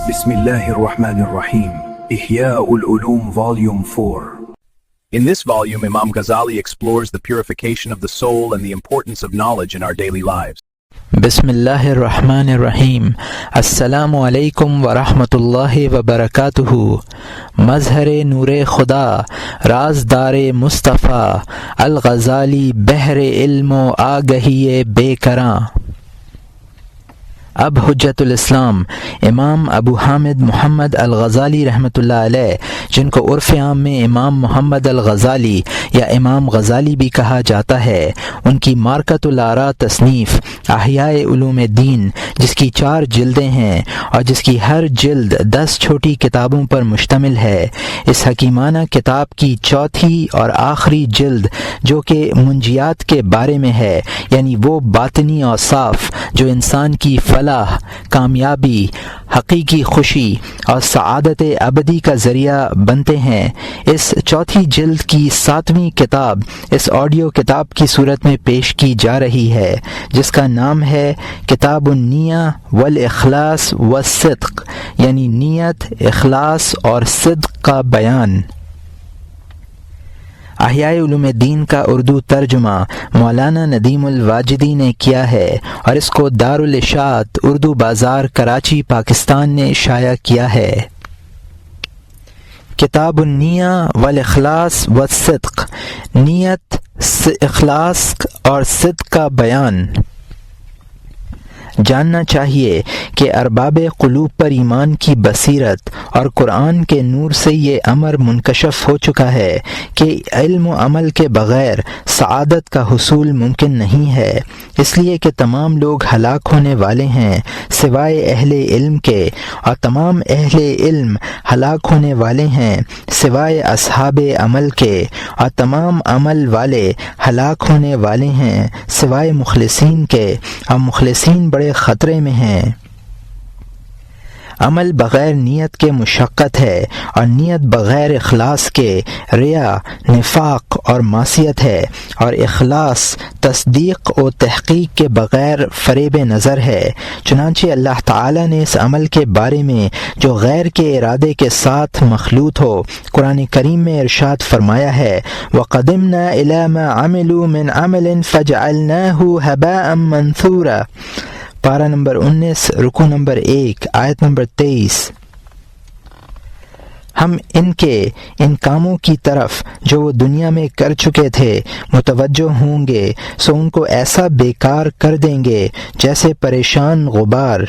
Bismillahir Rahmanir Rahim. Ihya'ul Ulum Volume 4. In this volume, Imam Ghazali explores the purification of the soul and the importance of knowledge in our daily lives. Bismillahirrahmanirrahim. Assalamu alaikum wa rahmatullahi wa barakatuhu. Mazhar-e Noor-e Khuda, Razdar-e Mustafa, Al-Ghazali Bahr-e Ilm o Agahi-e Bekaran. اب حجت الاسلام امام ابو حامد محمد الغزالی رحمۃ اللہ علیہ، جن کو عرف عام میں امام محمد الغزالی یا امام غزالی بھی کہا جاتا ہے، ان کی مارکۃ الآراء تصنیف احیاء علوم دین، جس کی 4 جلدیں ہیں اور جس کی ہر جلد 10 چھوٹی کتابوں پر مشتمل ہے، اس حکیمانہ کتاب کی 4تھی اور آخری جلد، جو کہ منجیات کے بارے میں ہے، یعنی وہ باطنی اوصاف جو انسان کی فلاح، کامیابی، حقیقی خوشی اور سعادت ابدی کا ذریعہ بنتے ہیں، اس 4تھی جلد کی 7ویں کتاب اس آڈیو کتاب کی صورت میں پیش کی جا رہی ہے، جس کا نام ہے کتاب النیہ والاخلاص والصدق، یعنی نیت، اخلاص اور صدق کا بیان۔ احیاء علوم دین کا اردو ترجمہ مولانا ندیم الواجدی نے کیا ہے اور اس کو دارالاشاعت اردو بازار کراچی پاکستان نے شائع کیا ہے۔ کتاب النیہ والاخلاص والصدق، نیت، اخلاص اور صدق کا بیان۔ جاننا چاہیے کہ ارباب قلوب پر ایمان کی بصیرت اور قرآن کے نور سے یہ امر منکشف ہو چکا ہے کہ علم و عمل کے بغیر سعادت کا حصول ممکن نہیں ہے، اس لیے کہ تمام لوگ ہلاک ہونے والے ہیں سوائے اہل علم کے، اور تمام اہل علم ہلاک ہونے والے ہیں سوائے اصحاب عمل کے، اور تمام عمل والے ہلاک ہونے والے ہیں سوائے مخلصین کے، اور مخلصین بڑے خطرے میں ہیں۔ عمل بغیر نیت کے مشقت ہے، اور نیت بغیر اخلاص کے ریا، نفاق اور معصیت ہے، اور اخلاص تصدیق و تحقیق کے بغیر فریب نظر ہے۔ چنانچہ اللہ تعالی نے اس عمل کے بارے میں جو غیر کے ارادے کے ساتھ مخلوط ہو، قرآن کریم میں ارشاد فرمایا ہے، وَقَدِمْنَا إِلَى مَا عَمِلُوا مِنْ عَمَلٍ فَجَعَلْنَاهُ هَبَاءً مَنْثُورًا، پارہ نمبر 19، رکوع نمبر 1، آیت نمبر 23۔ ہم ان کاموں کی طرف جو وہ دنیا میں کر چکے تھے متوجہ ہوں گے، سو ان کو ایسا بیکار کر دیں گے جیسے پریشان غبار۔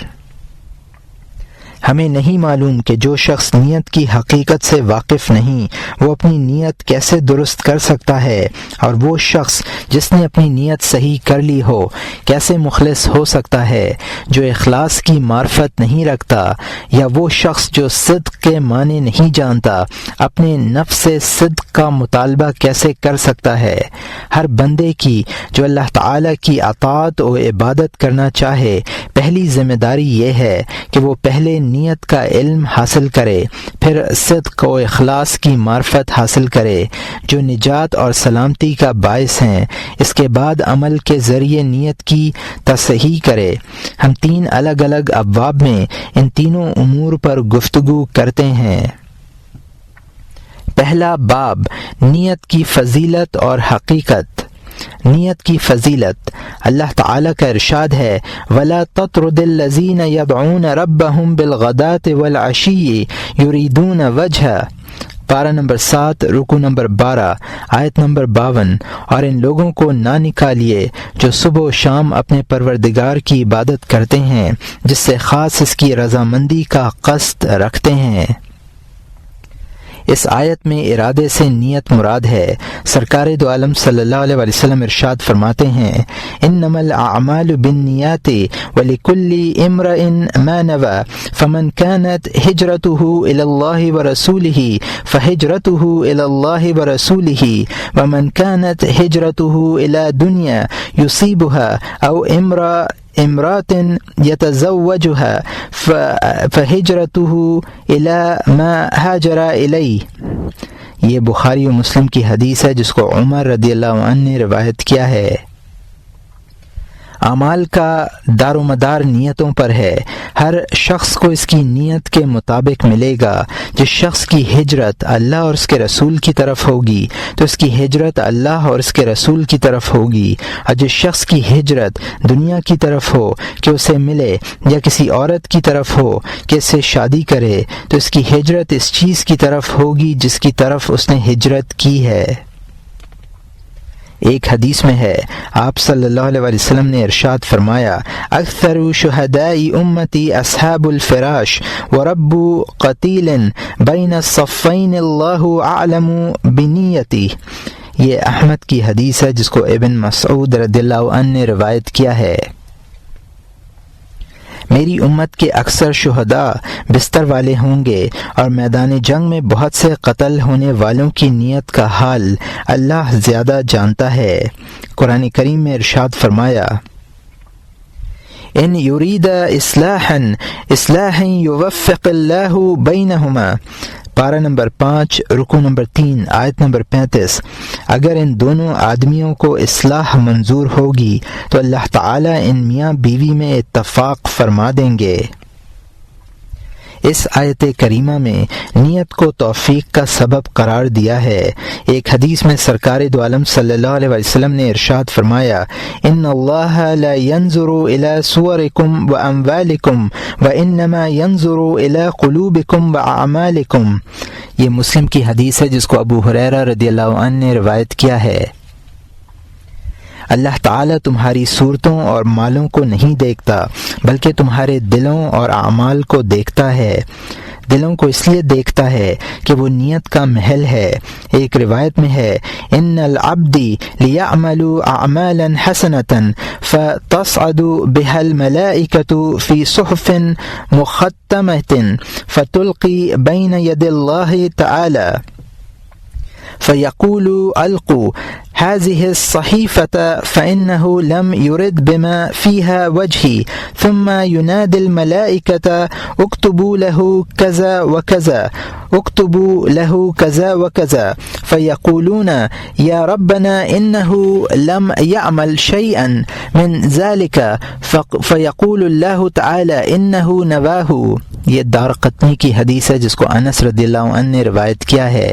ہمیں نہیں معلوم کہ جو شخص نیت کی حقیقت سے واقف نہیں، وہ اپنی نیت کیسے درست کر سکتا ہے، اور وہ شخص جس نے اپنی نیت صحیح کر لی ہو کیسے مخلص ہو سکتا ہے۔ جو اخلاص کی معرفت نہیں رکھتا، یا وہ شخص جو صدق کے معنی نہیں جانتا، اپنے نفس سے صدق کا مطالبہ کیسے کر سکتا ہے۔ ہر بندے کی جو اللہ تعالی کی اطاعت و عبادت کرنا چاہے، پہلی ذمہ داری یہ ہے کہ وہ پہلے نیت کا علم حاصل کرے، پھر صدق و اخلاص کی معرفت حاصل کرے جو نجات اور سلامتی کا باعث ہیں، اس کے بعد عمل کے ذریعے نیت کی تصحیح کرے۔ ہم 3 الگ الگ ابواب میں ان تینوں امور پر گفتگو کرتے ہیں۔ پہلا باب، نیت کی فضیلت اور حقیقت۔ نیت کی فضیلت، اللہ تعالیٰ کا ارشاد ہے، وَلَا تَطْرُدِ الَّذِينَ يَدْعُونَ رَبَّهُمْ بِالْغَدَاةِ وَالْعَشِيِّ يُرِيدُونَ وَجْهَهُ، پارہ نمبر 7، رکوع نمبر 12، آیت نمبر 52۔ اور ان لوگوں کو نہ نکالیے جو صبح و شام اپنے پروردگار کی عبادت کرتے ہیں، جس سے خاص اس کی رضامندی کا قصد رکھتے ہیں۔ اس آیت میں ارادے سے نیت مراد ہے۔ سرکار دو عالم صلی اللہ علیہ وسلم ارشاد فرماتے ہیں، انما الاعمال بالنیات ولکل امرئ ما نوى فمن كانت هجرته الى الله ورسوله فهجرته الى الله ورسوله ومن كانت هجرته الى دنيا يصيبها او امرأة يتزوجها فهجرته إلى ما هاجر إليه۔ یہ بخاری و مسلم کی حدیث ہے جس کو عمر رضی اللہ عنہ نے روایت کیا ہے۔ اعمال کا دار و مدار نیتوں پر ہے۔ ہر شخص کو اس کی نیت کے مطابق ملے گا۔ جس شخص کی ہجرت اللہ اور اس کے رسول کی طرف ہوگی تو اس کی ہجرت اللہ اور اس کے رسول کی طرف ہوگی، اور جس شخص کی ہجرت دنیا کی طرف ہو کہ اسے ملے یا کسی عورت کی طرف ہو کہ اس سے شادی کرے تو اس کی ہجرت اس چیز کی طرف ہوگی جس کی طرف اس نے ہجرت کی ہے۔ ایک حدیث میں ہے، آپ صلی اللہ علیہ وسلم نے ارشاد فرمایا، اکثر شہدائی امتی اصحاب الفراش ورب قتیل بین الصفین اللہ اعلم بنیتی۔ یہ احمد کی حدیث ہے جس کو ابن مسعود رضی اللہ عنہ نے روایت کیا ہے۔ میری امت کے اکثر شہداء بستر والے ہوں گے اور میدان جنگ میں بہت سے قتل ہونے والوں کی نیت کا حال اللہ زیادہ جانتا ہے۔ قرآن کریم میں ارشاد فرمایا، ان یرید اصلاحا یوفق اللہ بینہما، پارہ نمبر 5 رکوع نمبر 3 آیت نمبر 35۔ اگر ان دونوں آدمیوں کو اصلاح منظور ہوگی تو اللہ تعالیٰ ان میاں بیوی میں اتفاق فرما دیں گے۔ اس آیت کریمہ میں نیت کو توفیق کا سبب قرار دیا ہے۔ ایک حدیث میں سرکار دو عالم صلی اللہ علیہ وسلم نے ارشاد فرمایا، ان اللہ لا ينظر الى صورکم واموالکم وانما ينظر الى قلوبکم واعمالکم۔ یہ مسلم کی حدیث ہے جس کو ابو ہریرہ رضی اللہ عنہ نے روایت کیا ہے۔ اللہ تعالیٰ تمہاری صورتوں اور مالوں کو نہیں دیکھتا بلکہ تمہارے دلوں اور اعمال کو دیکھتا ہے۔ دلوں کو اس لیے دیکھتا ہے کہ وہ نیت کا محل ہے۔ ایک روایت میں ہے، ان العبد لیعمل اعمالا حسنة فتصعد بها الملائکة فی صحف مختمة فتلقی بین ید اللہ تعالی فيقول ألقوا هذه الصحيفة فإنه لم يرد بما فيها وجهي ثم ينادي الملائكة اكتبوا له كذا وكذا اكتبوا له كذا وكذا فيقولون يا ربنا إنه لم يعمل شيئا من ذلك فيقول الله تعالى إنه نواه۔ یہ دارقطنی کی حدیث ہے جس کو انس رضی اللہ عنہ نے روایت کیا ہے۔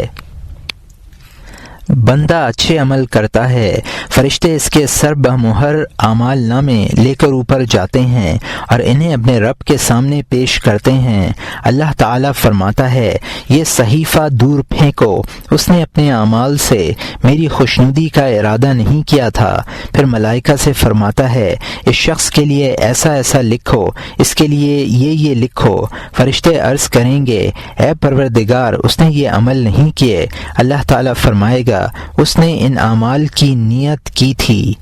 بندہ اچھے عمل کرتا ہے، فرشتے اس کے سر بمہر اعمال نامے لے کر اوپر جاتے ہیں اور انہیں اپنے رب کے سامنے پیش کرتے ہیں۔ اللہ تعالیٰ فرماتا ہے، یہ صحیفہ دور پھینکو، اس نے اپنے اعمال سے میری خوشنودی کا ارادہ نہیں کیا تھا۔ پھر ملائکہ سے فرماتا ہے، اس شخص کے لیے ایسا ایسا لکھو، اس کے لیے یہ لکھو۔ فرشتے عرض کریں گے، اے پروردگار، اس نے یہ عمل نہیں کیے۔ اللہ تعالیٰ فرمائے گا، اس نے ان اعمال کی نیت کی تھی۔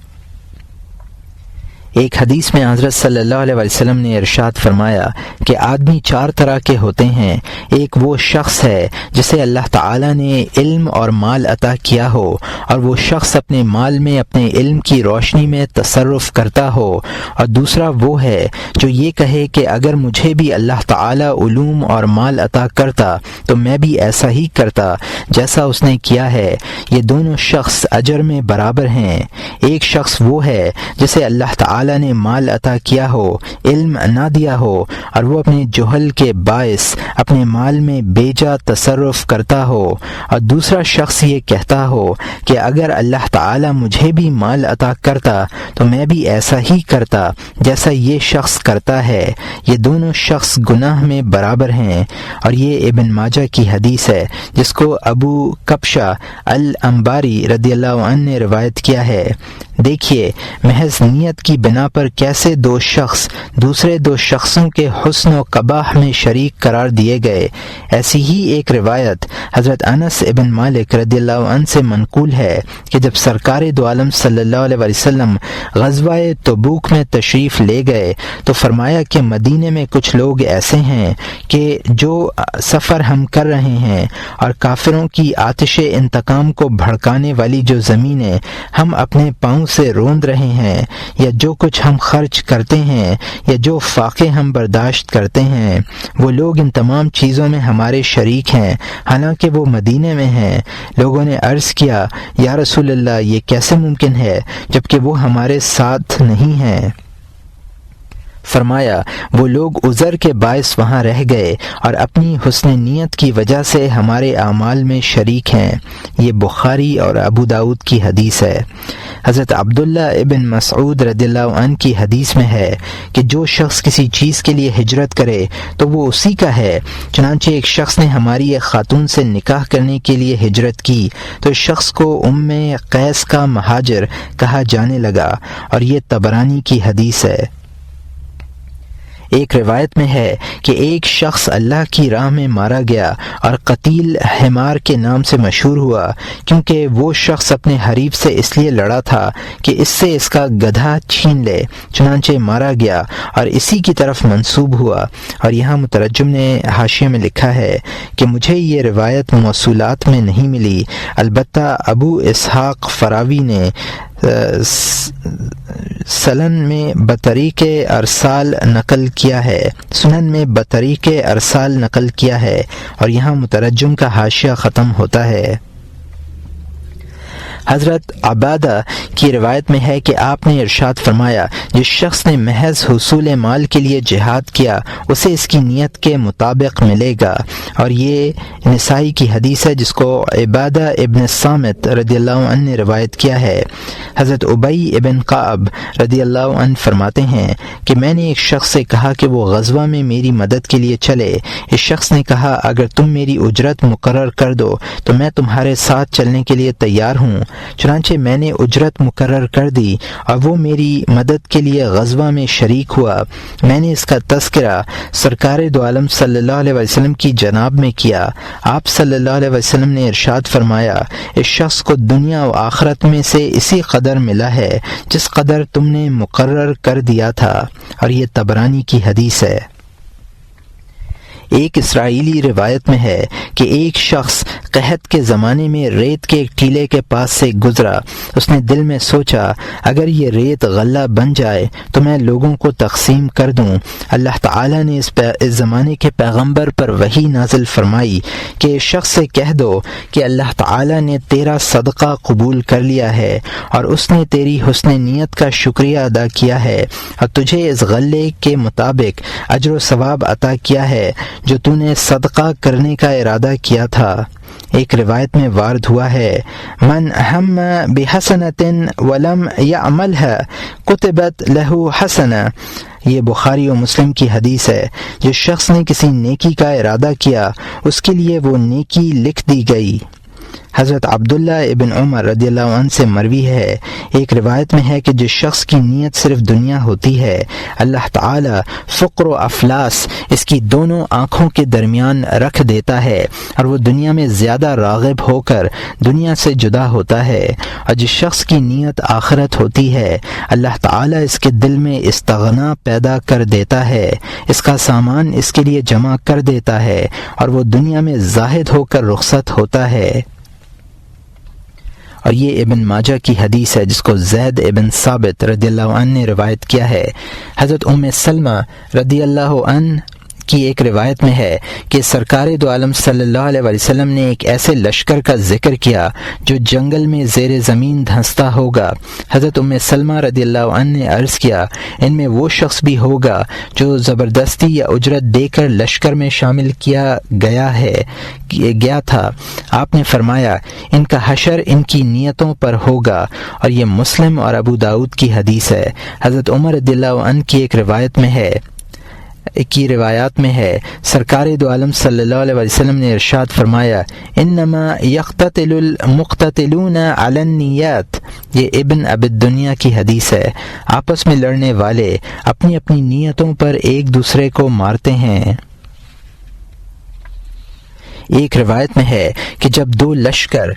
ایک حدیث میں حضرت صلی اللہ علیہ وسلم نے ارشاد فرمایا کہ آدمی 4 طرح کے ہوتے ہیں۔ ایک وہ شخص ہے جسے اللہ تعالیٰ نے علم اور مال عطا کیا ہو اور وہ شخص اپنے مال میں اپنے علم کی روشنی میں تصرف کرتا ہو، اور دوسرا وہ ہے جو یہ کہے کہ اگر مجھے بھی اللہ تعالیٰ علوم اور مال عطا کرتا تو میں بھی ایسا ہی کرتا جیسا اس نے کیا ہے۔ یہ دونوں شخص اجر میں برابر ہیں۔ ایک شخص وہ ہے جسے اللہ تعالیٰ نے مال عطا کیا ہو، علم نہ دیا ہو، اور وہ اپنے جہل کے باعث اپنے مال میں بیجا تصرف کرتا ہو، اور دوسرا شخص یہ کہتا ہو کہ اگر اللہ تعالیٰ مجھے بھی مال عطا کرتا تو میں بھی ایسا ہی کرتا جیسا یہ شخص کرتا ہے۔ یہ دونوں شخص گناہ میں برابر ہیں، اور یہ ابن ماجہ کی حدیث ہے جس کو ابو کبشہ الانباری رضی اللہ عنہ نے روایت کیا ہے۔ دیکھیے محض نیت کی بنا پر کیسے 2 شخص دوسرے 2 شخصوں کے حسن و قباح میں شریک قرار دیے گئے۔ ایسی ہی ایک روایت حضرت انس ابن مالک رضی اللہ عنہ سے منقول ہے کہ جب سرکار دو عالم صلی اللہ علیہ وسلم غزوہ تبوک میں تشریف لے گئے تو فرمایا کہ مدینے میں کچھ لوگ ایسے ہیں کہ جو سفر ہم کر رہے ہیں اور کافروں کی آتش انتقام کو بھڑکانے والی جو زمینیں ہم اپنے پاؤں سے روند رہے ہیں یا جو کچھ ہم خرچ کرتے ہیں یا جو فاقے ہم برداشت کرتے ہیں وہ لوگ ان تمام چیزوں میں ہمارے شریک ہیں حالانکہ وہ مدینے میں ہیں۔ لوگوں نے عرض کیا یا رسول اللہ یہ کیسے ممکن ہے جبکہ وہ ہمارے ساتھ نہیں ہیں؟ فرمایا وہ لوگ عذر کے باعث وہاں رہ گئے اور اپنی حسن نیت کی وجہ سے ہمارے اعمال میں شریک ہیں۔ یہ بخاری اور ابو داؤد کی حدیث ہے۔ حضرت عبداللہ ابن مسعود رضی اللہ عنہ کی حدیث میں ہے کہ جو شخص کسی چیز کے لیے ہجرت کرے تو وہ اسی کا ہے۔ چنانچہ ایک شخص نے ہماری ایک خاتون سے نکاح کرنے کے لیے ہجرت کی تو اس شخص کو ام قیس کا مہاجر کہا جانے لگا، اور یہ طبرانی کی حدیث ہے۔ ایک روایت میں ہے کہ ایک شخص اللہ کی راہ میں مارا گیا اور قتیل حمار کے نام سے مشہور ہوا، کیونکہ وہ شخص اپنے حریف سے اس لیے لڑا تھا کہ اس سے اس کا گدھا چھین لے، چنانچہ مارا گیا اور اسی کی طرف منسوب ہوا۔ اور یہاں مترجم نے حاشیے میں لکھا ہے کہ مجھے یہ روایت موصولات میں نہیں ملی، البتہ ابو اسحاق فراوی نے سنن میں بطریق ارسال نقل کیا ہے، اور یہاں مترجم کا حاشیہ ختم ہوتا ہے۔ حضرت عبادہ کی روایت میں ہے کہ آپ نے ارشاد فرمایا جس شخص نے محض حصول مال کے لیے جہاد کیا اسے اس کی نیت کے مطابق ملے گا، اور یہ نسائی کی حدیث ہے جس کو عبادہ ابن صامت رضی اللہ عنہ نے روایت کیا ہے۔ حضرت ابی ابن قعب رضی اللہ عنہ فرماتے ہیں کہ میں نے ایک شخص سے کہا کہ وہ غزوہ میں میری مدد کے لیے چلے۔ اس شخص نے کہا اگر تم میری اجرت مقرر کر دو تو میں تمہارے ساتھ چلنے کے لیے تیار ہوں۔ چنانچہ میں نے اجرت مقرر کر دی اور وہ میری مدد کے لیے غزوہ میں شریک ہوا۔ میں نے اس کا تذکرہ سرکار دو عالم صلی اللہ علیہ وسلم کی جناب میں کیا۔ آپ صلی اللہ علیہ وسلم نے ارشاد فرمایا اس شخص کو دنیا و آخرت میں سے اسی قدر ملا ہے جس قدر تم نے مقرر کر دیا تھا، اور یہ طبرانی کی حدیث ہے۔ ایک اسرائیلی روایت میں ہے کہ ایک شخص قحط کے زمانے میں ریت کے ایک ٹیلے کے پاس سے گزرا۔ اس نے دل میں سوچا اگر یہ ریت غلہ بن جائے تو میں لوگوں کو تقسیم کر دوں۔ اللہ تعالی نے اس زمانے کے پیغمبر پر وحی نازل فرمائی کہ اس شخص سے کہہ دو کہ اللہ تعالی نے تیرا صدقہ قبول کر لیا ہے اور اس نے تیری حسن نیت کا شکریہ ادا کیا ہے اور تجھے اس غلے کے مطابق اجر و ثواب عطا کیا ہے جو تو نے صدقہ کرنے کا ارادہ کیا تھا۔ ایک روایت میں وارد ہوا ہے من ہم بحسنۃ ولم یعملها کتبت له حسنہ۔ یہ بخاری و مسلم کی حدیث ہے۔ جس شخص نے کسی نیکی کا ارادہ کیا اس کے لیے وہ نیکی لکھ دی گئی۔ حضرت عبداللہ ابن عمر رضی اللہ عنہ سے مروی ہے، ایک روایت میں ہے کہ جس شخص کی نیت صرف دنیا ہوتی ہے اللہ تعالی فقر و افلاس اس کی دونوں آنکھوں کے درمیان رکھ دیتا ہے اور وہ دنیا میں زیادہ راغب ہو کر دنیا سے جدا ہوتا ہے، اور جس شخص کی نیت آخرت ہوتی ہے اللہ تعالی اس کے دل میں استغنا پیدا کر دیتا ہے، اس کا سامان اس کے لیے جمع کر دیتا ہے اور وہ دنیا میں زاہد ہو کر رخصت ہوتا ہے۔ اور یہ ابن ماجہ کی حدیث ہے جس کو زید ابن ثابت رضی اللہ عنہ نے روایت کیا ہے۔ حضرت ام سلمہ رضی اللہ عنہ کی ایک روایت میں ہے کہ سرکار دو عالم صلی اللہ علیہ وسلم نے ایک ایسے لشکر کا ذکر کیا جو جنگل میں زیر زمین دھنستا ہوگا۔ حضرت ام سلمہ رضی اللہ عنہ نے عرض کیا ان میں وہ شخص بھی ہوگا جو زبردستی یا اجرت دے کر لشکر میں شامل کیا گیا تھا۔ آپ نے فرمایا ان کا حشر ان کی نیتوں پر ہوگا، اور یہ مسلم اور ابو داؤد کی حدیث ہے۔ حضرت عمر رضی اللہ عنہ کی ایک روایات میں ہے سرکار دو عالم صلی اللہ علیہ وسلم نے ارشاد فرمایا انما یقتتل المقتتلون علی النیات۔ یہ ابن ابی الدنیا کی حدیث ہے۔ آپس میں لڑنے والے اپنی اپنی نیتوں پر ایک دوسرے کو مارتے ہیں۔ ایک روایت میں ہے کہ جب دو لشکر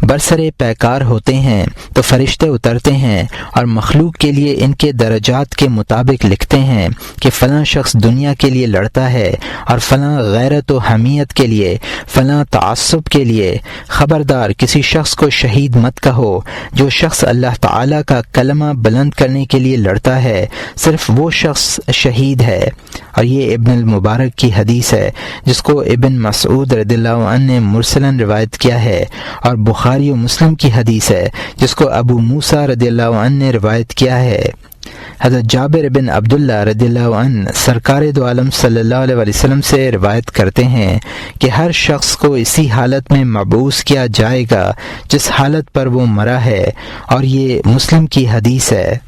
برسرے پیکار ہوتے ہیں تو فرشتے اترتے ہیں اور مخلوق کے لیے ان کے درجات کے مطابق لکھتے ہیں کہ فلاں شخص دنیا کے لیے لڑتا ہے اور فلاں غیرت و حمیت کے لیے، فلاں تعصب کے لیے۔ خبردار کسی شخص کو شہید مت کہو۔ جو شخص اللہ تعالیٰ کا کلمہ بلند کرنے کے لیے لڑتا ہے صرف وہ شخص شہید ہے۔ اور یہ ابن المبارک کی حدیث ہے جس کو ابن مسعود رضی اللہ عنہ نے مرسلاً روایت کیا ہے، اور بخاری و مسلم کی حدیث ہے جس کو ابو موسیٰ رضی اللہ عنہ نے روایت کیا ہے۔ حضرت جابر بن عبداللہ رضی اللہ عنہ سرکار دو عالم صلی اللہ علیہ وسلم سے روایت کرتے ہیں کہ ہر شخص کو اسی حالت میں مبعوث کیا جائے گا جس حالت پر وہ مرا ہے، اور یہ مسلم کی حدیث ہے۔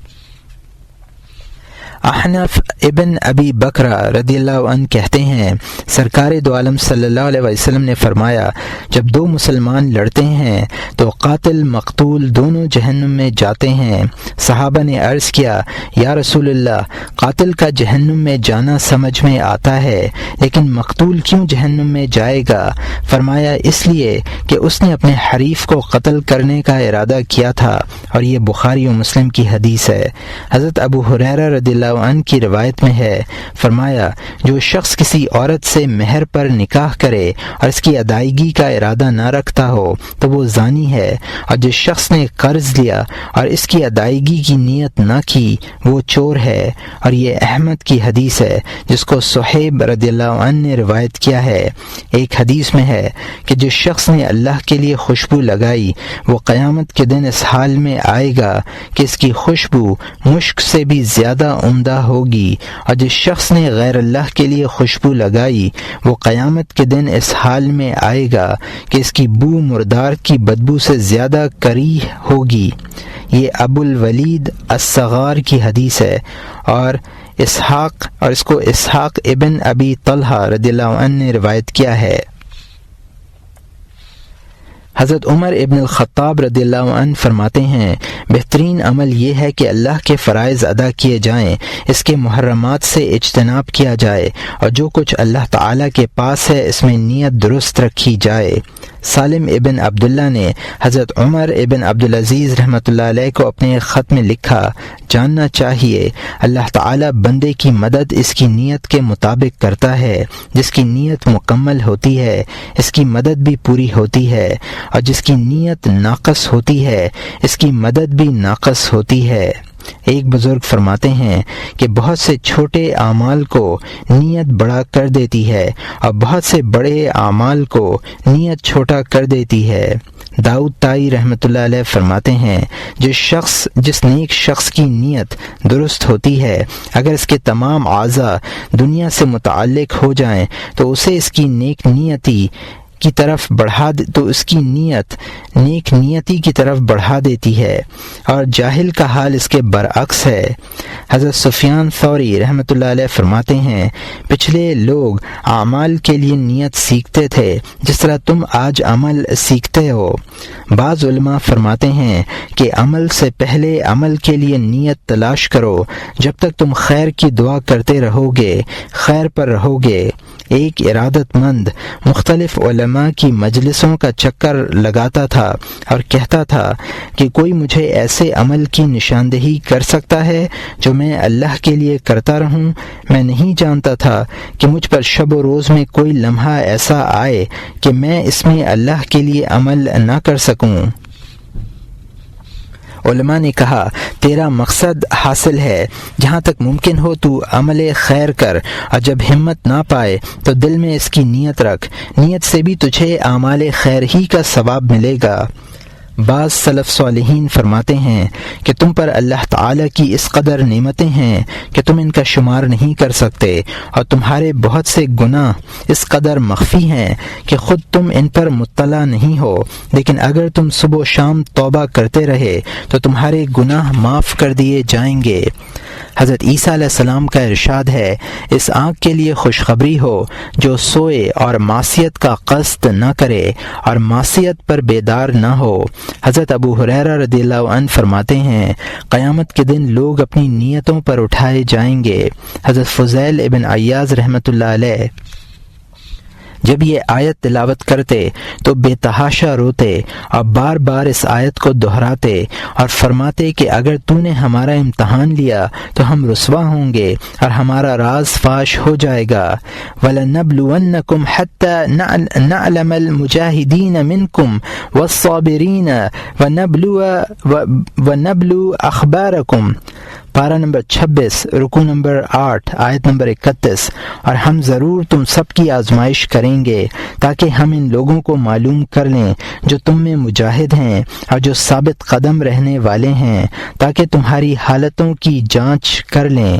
احنف ابن ابی بکرہ رضی اللہ عنہ کہتے ہیں سرکار دو عالم صلی اللہ علیہ وسلم نے فرمایا، جب دو مسلمان لڑتے ہیں تو قاتل مقتول دونوں جہنم میں جاتے ہیں۔ صحابہ نے عرض کیا، یا رسول اللہ، قاتل کا جہنم میں جانا سمجھ میں آتا ہے لیکن مقتول کیوں جہنم میں جائے گا؟ فرمایا، اس لیے کہ اس نے اپنے حریف کو قتل کرنے کا ارادہ کیا تھا، اور یہ بخاری و مسلم کی حدیث ہے۔ حضرت ابو ہریرہ رضی اللہ عنہ کی روایت میں ہے، فرمایا، جو شخص کسی عورت سے مہر پر نکاح کرے اور اس کی ادائیگی کا ارادہ نہ رکھتا ہو تو وہ زانی ہے، اور جس شخص نے قرض لیا اور اس کی ادائیگی کی نیت نہ کی وہ چور ہے۔ اور یہ احمد کی حدیث ہے جس کو صہیب رضی اللہ عنہ نے روایت کیا ہے۔ ایک حدیث میں ہے کہ جس شخص نے اللہ کے لیے خوشبو لگائی وہ قیامت کے دن اس حال میں آئے گا کہ اس کی خوشبو مشک سے بھی زیادہ عمدہ ہوگی، اور جس شخص نے غیر اللہ کے لیے خوشبو لگائی وہ قیامت کے دن اس حال میں آئے گا کہ اس کی بو مردار کی بدبو سے زیادہ کریہ ہوگی۔ یہ ابو الولید الصغار کی حدیث ہے، اور اس کو اسحاق ابن ابی طلحہ رضی اللہ عنہ نے روایت کیا ہے۔ حضرت عمر ابن الخطاب رضی اللہ عنہ فرماتے ہیں، بہترین عمل یہ ہے کہ اللہ کے فرائض ادا کیے جائیں، اس کے محرمات سے اجتناب کیا جائے، اور جو کچھ اللہ تعالیٰ کے پاس ہے اس میں نیت درست رکھی جائے۔ سالم ابن عبداللہ نے حضرت عمر ابن عبدالعزیز رحمۃ اللہ علیہ کو اپنے خط میں لکھا، جاننا چاہیے اللہ تعالیٰ بندے کی مدد اس کی نیت کے مطابق کرتا ہے، جس کی نیت مکمل ہوتی ہے اس کی مدد بھی پوری ہوتی ہے، اور جس کی نیت ناقص ہوتی ہے اس کی مدد بھی ناقص ہوتی ہے۔ ایک بزرگ فرماتے ہیں کہ بہت سے چھوٹے اعمال کو نیت بڑا کر دیتی ہے اور بہت سے بڑے اعمال کو نیت چھوٹا کر دیتی ہے۔ داؤد طائی رحمۃ اللہ علیہ فرماتے ہیں، جس نیک شخص کی نیت درست ہوتی ہے اگر اس کے تمام اعضاء دنیا سے متعلق ہو جائیں تو اسے اس کی نیک نیتی کی طرف نیک نیتی کی طرف بڑھا دیتی ہے، اور جاہل کا حال اس کے برعکس ہے۔ حضرت سفیان ثوری رحمۃ اللہ علیہ فرماتے ہیں، پچھلے لوگ اعمال کے لیے نیت سیکھتے تھے جس طرح تم آج عمل سیکھتے ہو۔ بعض علماء فرماتے ہیں کہ عمل سے پہلے عمل کے لیے نیت تلاش کرو، جب تک تم خیر کی دعا کرتے رہو گے خیر پر رہو گے۔ ایک ارادت مند مختلف علماء کی مجلسوں کا چکر لگاتا تھا اور کہتا تھا کہ کوئی مجھے ایسے عمل کی نشاندہی کر سکتا ہے جو میں اللہ کے لیے کرتا رہوں؟ میں نہیں جانتا تھا کہ مجھ پر شب و روز میں کوئی لمحہ ایسا آئے کہ میں اس میں اللہ کے لیے عمل نہ کر سکوں۔ علماء نے کہا، تیرا مقصد حاصل ہے، جہاں تک ممکن ہو تو عمل خیر کر، اور جب ہمت نہ پائے تو دل میں اس کی نیت رکھ، نیت سے بھی تجھے اعمال خیر ہی کا ثواب ملے گا۔ بعض سلف صالحین فرماتے ہیں کہ تم پر اللہ تعالیٰ کی اس قدر نعمتیں ہیں کہ تم ان کا شمار نہیں کر سکتے، اور تمہارے بہت سے گناہ اس قدر مخفی ہیں کہ خود تم ان پر مطلع نہیں ہو، لیکن اگر تم صبح و شام توبہ کرتے رہے تو تمہارے گناہ معاف کر دیے جائیں گے۔ حضرت عیسیٰ علیہ السلام کا ارشاد ہے، اس آنکھ کے لیے خوشخبری ہو جو سوئے اور معصیت کا قصد نہ کرے اور معصیت پر بیدار نہ ہو۔ حضرت ابو ہریرہ رضی اللہ عنہ فرماتے ہیں، قیامت کے دن لوگ اپنی نیتوں پر اٹھائے جائیں گے۔ حضرت فضیل ابن عیاض رحمۃ اللہ علیہ جب یہ آیت تلاوت کرتے تو بے تحاشا روتے اور بار بار اس آیت کو دہراتے اور فرماتے کہ اگر تو نے ہمارا امتحان لیا تو ہم رسوا ہوں گے اور ہمارا راز فاش ہو جائے گا۔ وَلَنَبْلُوَنَّكُمْ حَتَّى نَعْلَمَ الْمُجَاهِدِينَ مِنْكُمْ وَالصَّابِرِينَ وَنَبْلُوَ أَخْبَارَكُمْ۔ پارہ نمبر 26 رکوع نمبر 8 آیت نمبر 31۔ اور ہم ضرور تم سب کی آزمائش کریں گے تاکہ ہم ان لوگوں کو معلوم کر لیں جو تم میں مجاہد ہیں اور جو ثابت قدم رہنے والے ہیں، تاکہ تمہاری حالتوں کی جانچ کر لیں۔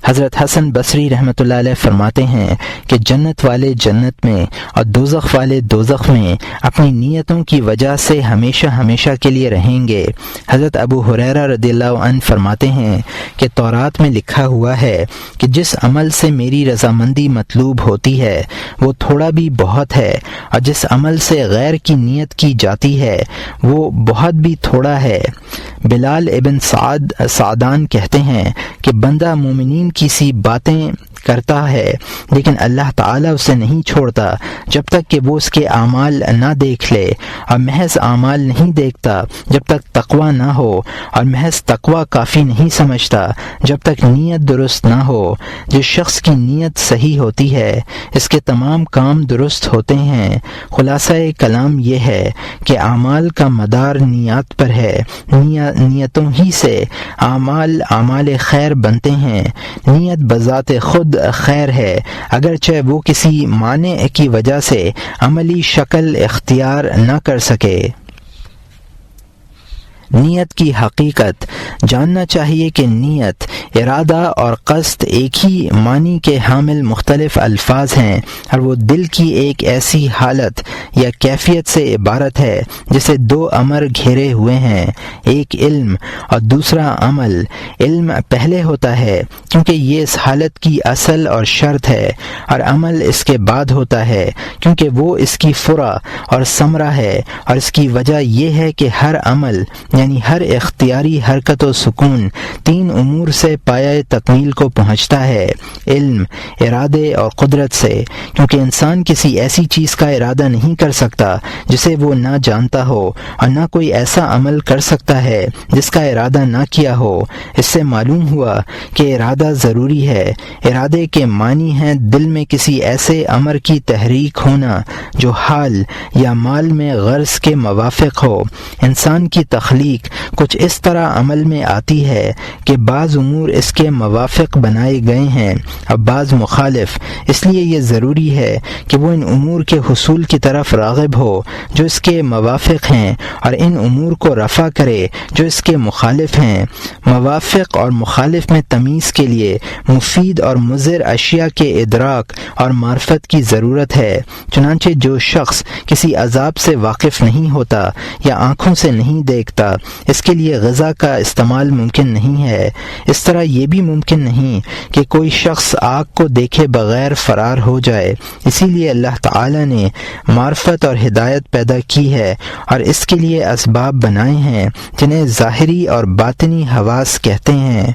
حضرت حسن بصری رحمۃ اللہ علیہ فرماتے ہیں کہ جنت والے جنت میں اور دوزخ والے دوزخ میں اپنی نیتوں کی وجہ سے ہمیشہ ہمیشہ کے لیے رہیں گے۔ حضرت ابو ہریرہ رضی اللہ عنہ فرماتے ہیں کہ تورات میں لکھا ہوا ہے کہ جس عمل سے میری رضامندی مطلوب ہوتی ہے وہ تھوڑا بھی بہت ہے، اور جس عمل سے غیر کی نیت کی جاتی ہے وہ بہت بھی تھوڑا ہے۔ بلال ابن سعدان کہتے ہیں کہ بندہ مومنین کی سی باتیں کرتا ہے لیکن اللہ تعالیٰ اسے نہیں چھوڑتا جب تک کہ وہ اس کے اعمال نہ دیکھ لے، اور محض اعمال نہیں دیکھتا جب تک تقوی نہ ہو، اور محض تقوی کافی نہیں سمجھتا جب تک نیت درست نہ ہو۔ جس شخص کی نیت صحیح ہوتی ہے اس کے تمام کام درست ہوتے ہیں۔ خلاصہ کلام یہ ہے کہ اعمال کا مدار نیات پر ہے، نیتوں ہی سے اعمال خیر بنتے ہیں۔ نیت بذات خود خیر ہے اگرچہ وہ کسی مانع کی وجہ سے عملی شکل اختیار نہ کر سکے۔ نیت کی حقیقت جاننا چاہیے کہ نیت، ارادہ اور قصد ایک ہی معنی کے حامل مختلف الفاظ ہیں، اور وہ دل کی ایک ایسی حالت یا کیفیت سے عبارت ہے جسے دو امر گھیرے ہوئے ہیں، ایک علم اور دوسرا عمل۔ علم پہلے ہوتا ہے کیونکہ یہ اس حالت کی اصل اور شرط ہے، اور عمل اس کے بعد ہوتا ہے کیونکہ وہ اس کی فرع اور ثمرہ ہے، اور اس کی وجہ یہ ہے کہ ہر عمل یعنی ہر اختیاری حرکت و سکون تین امور سے پایہ تکمیل کو پہنچتا ہے، علم، ارادے اور قدرت سے، کیونکہ انسان کسی ایسی چیز کا ارادہ نہیں کر سکتا جسے وہ نہ جانتا ہو، اور نہ کوئی ایسا عمل کر سکتا ہے جس کا ارادہ نہ کیا ہو۔ اس سے معلوم ہوا کہ ارادہ ضروری ہے۔ ارادے کے معنی ہیں دل میں کسی ایسے امر کی تحریک ہونا جو حال یا مال میں غرض کے موافق ہو۔ انسان کی تخلیق کچھ اس طرح عمل میں آتی ہے کہ بعض امور اس کے موافق بنائے گئے ہیں اور بعض مخالف، اس لیے یہ ضروری ہے کہ وہ ان امور کے حصول کی طرف راغب ہو جو اس کے موافق ہیں، اور ان امور کو رفع کرے جو اس کے مخالف ہیں۔ موافق اور مخالف میں تمیز کے لیے مفید اور مضر اشیاء کے ادراک اور معرفت کی ضرورت ہے۔ چنانچہ جو شخص کسی عذاب سے واقف نہیں ہوتا یا آنکھوں سے نہیں دیکھتا، اس کے لیے غذا کا استعمال ممکن نہیں ہے۔ اس طرح یہ بھی ممکن نہیں کہ کوئی شخص آگ کو دیکھے بغیر فرار ہو جائے۔ اسی لیے اللہ تعالی نے معرفت اور ہدایت پیدا کی ہے اور اس کے لیے اسباب بنائے ہیں جنہیں ظاہری اور باطنی حواس کہتے ہیں۔